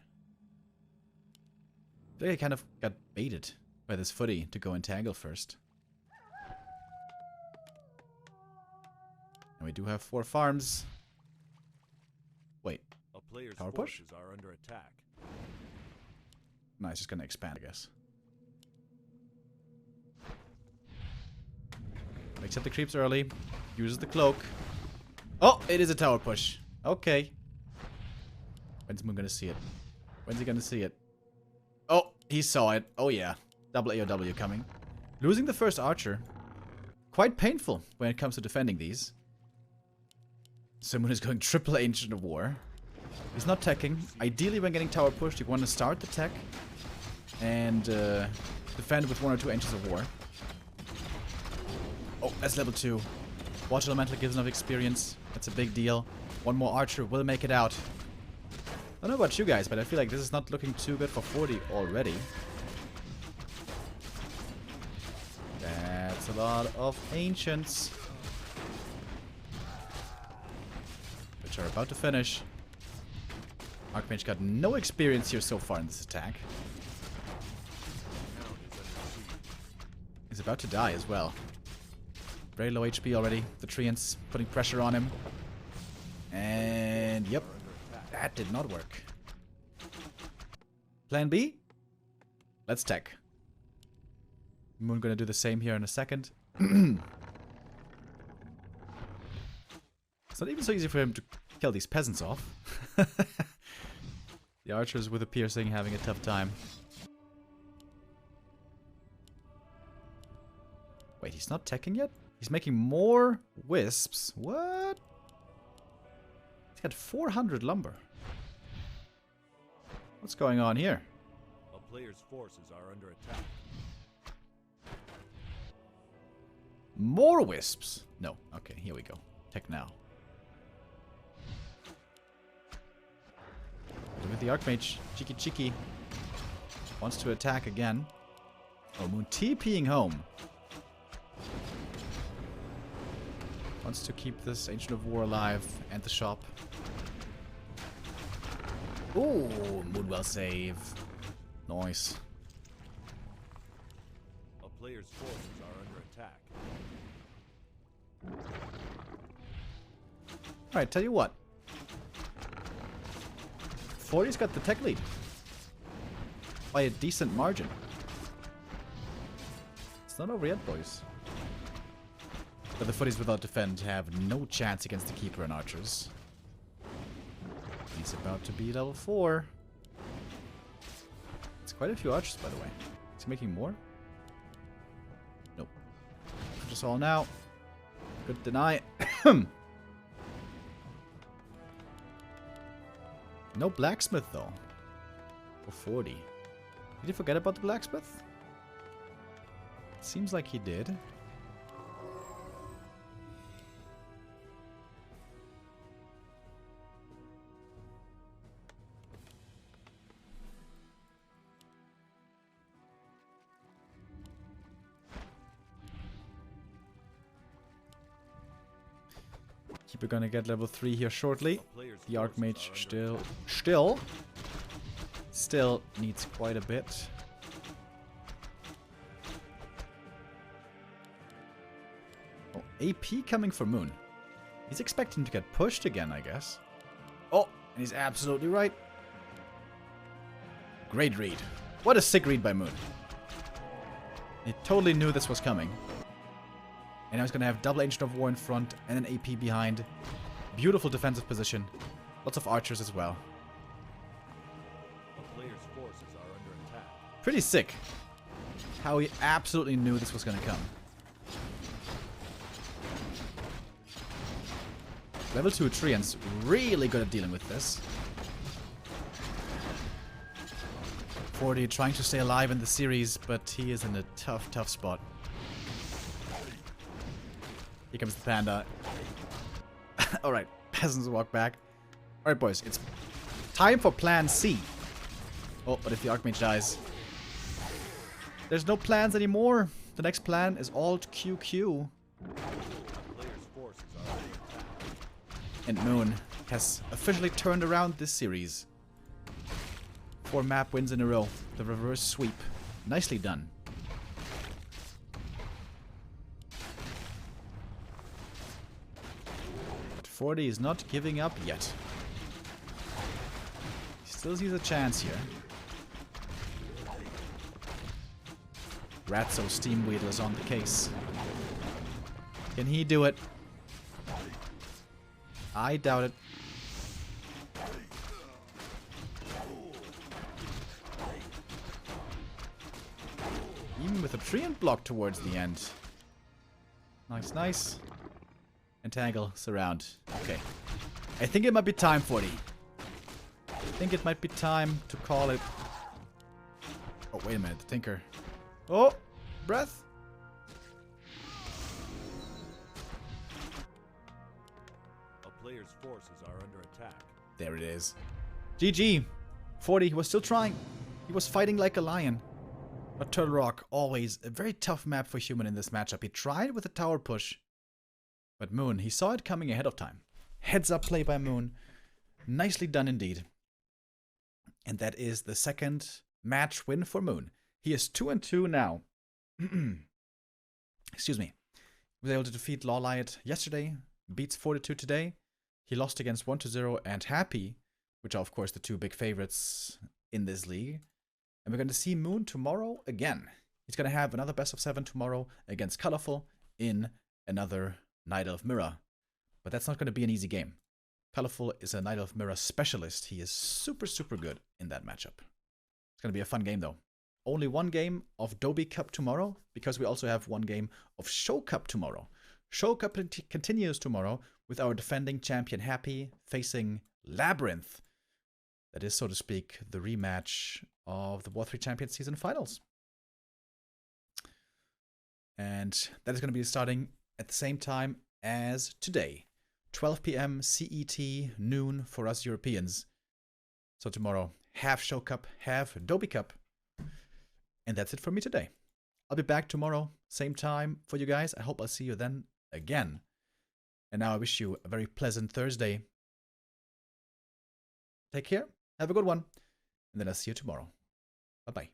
I feel like I kind of got baited by this footy to go entangle first. And we do have 4 farms. Wait. A player's Power push? forces are under attack. No, it's just gonna expand, I guess. Wakes up the creeps early. Uses the cloak. Oh, it is a tower push. Okay. When's Moon gonna see it? When's he gonna see it? Oh, he saw it. Oh yeah. Double AOW coming. Losing the first archer. Quite painful when it comes to defending these. So Moon is going triple Ancient of War. He's not teching. Ideally, when getting tower pushed, you want to start the tech and defend with 1 or 2 Ancients of War. Oh, that's level 2. Water Elemental gives enough experience. That's a big deal. 1 more archer will make it out. I don't know about you guys, but I feel like this is not looking too good for 40 already. That's a lot of Ancients. Which are about to finish. Archmage got no experience here so far in this attack. He's about to die as well. Very low HP already. The Treants putting pressure on him. And yep, that did not work. Plan B? Let's tech. Moon gonna do the same here in a second. It's not even so easy for him to kill these peasants off. The archers with the piercing having a tough time. Wait, he's not teching yet? He's making more wisps. What? He's got 400 lumber. What's going on here? A player's forces are under attack. More wisps. No. Okay, here we go. Tech now. With the Archmage, Cheeky wants to attack again. Oh, Moon TPing home. Wants to keep this Ancient of War alive and the shop. Ooh, Moonwell save. Nice. A player's forces are under attack. Alright, tell you what. 40's got the tech lead. By a decent margin. It's not over yet, boys. But the footies without defend have no chance against the Keeper and Archers. He's about to be level 4. It's quite a few Archers, by the way. Is he making more? Nope. Put us all now. Good deny. No blacksmith, though. For 40. Did he forget about the blacksmith? Seems like he did. Keeper gonna get level 3 here shortly. The Archmage still needs quite a bit. Oh, AP coming for Moon. He's expecting to get pushed again, I guess. Oh, and he's absolutely right. Great read. What a sick read by Moon. He totally knew this was coming. And now he's going to have double Ancient of War in front and an AP behind. Beautiful defensive position. Lots of archers as well. A player's forces are under attack. Pretty sick. How he absolutely knew this was going to come. Level 2 Treants really good at dealing with this. 40 trying to stay alive in the series, but he is in a tough spot. Here comes the panda. Alright, peasants walk back. Alright, boys, it's time for plan C. Oh, but if the Archmage dies... There's no plans anymore. The next plan is Alt QQ. And Moon has officially turned around this series. 4 map wins in a row. The reverse sweep. Nicely done. But 40 is not giving up yet. He still sees a chance here. Ratso Steam Wheel is on the case. Can he do it? I doubt it. Even with a treant block towards the end. Nice, nice. Entangle, surround. Okay. I think it might be time, 40. I think it might be time to call it. Oh, wait a minute. The Tinker. Oh! Breath! A player's forces are under attack. There it is. GG! 40 was still trying. He was fighting like a lion. But Turtle Rock, always a very tough map for human in this matchup. He tried with a tower push. But Moon, he saw it coming ahead of time. Heads up play by Moon. Nicely done indeed. And that is the second match win for Moon. He is 2-2 now. Excuse me. He was able to defeat Lawlight yesterday, beats Fortitude today. He lost against 1-0 and Happy, which are of course the two big favorites in this league. And we're going to see Moon tomorrow again. He's going to have another best of 7 tomorrow against Colorful in another Night Elf Mirror. But that's not going to be an easy game. Colorful is a Night Elf Mirror specialist. He is super, super good in that matchup. It's going to be a fun game though. Only one game of Doubi Cup tomorrow, because we also have one game of Show Cup tomorrow. Show Cup continues tomorrow with our defending champion Happy facing Labyrinth. That is, so to speak, the rematch of the Warcraft 3 Champions Season Finals. And that is going to be starting at the same time as today. 12 p.m. CET, noon for us Europeans. So tomorrow, half Show Cup, half Doubi Cup. And that's it for me today. I'll be back tomorrow, same time for you guys. I hope I'll see you then again. And now I wish you a very pleasant Thursday. Take care, have a good one, and then I'll see you tomorrow. Bye-bye.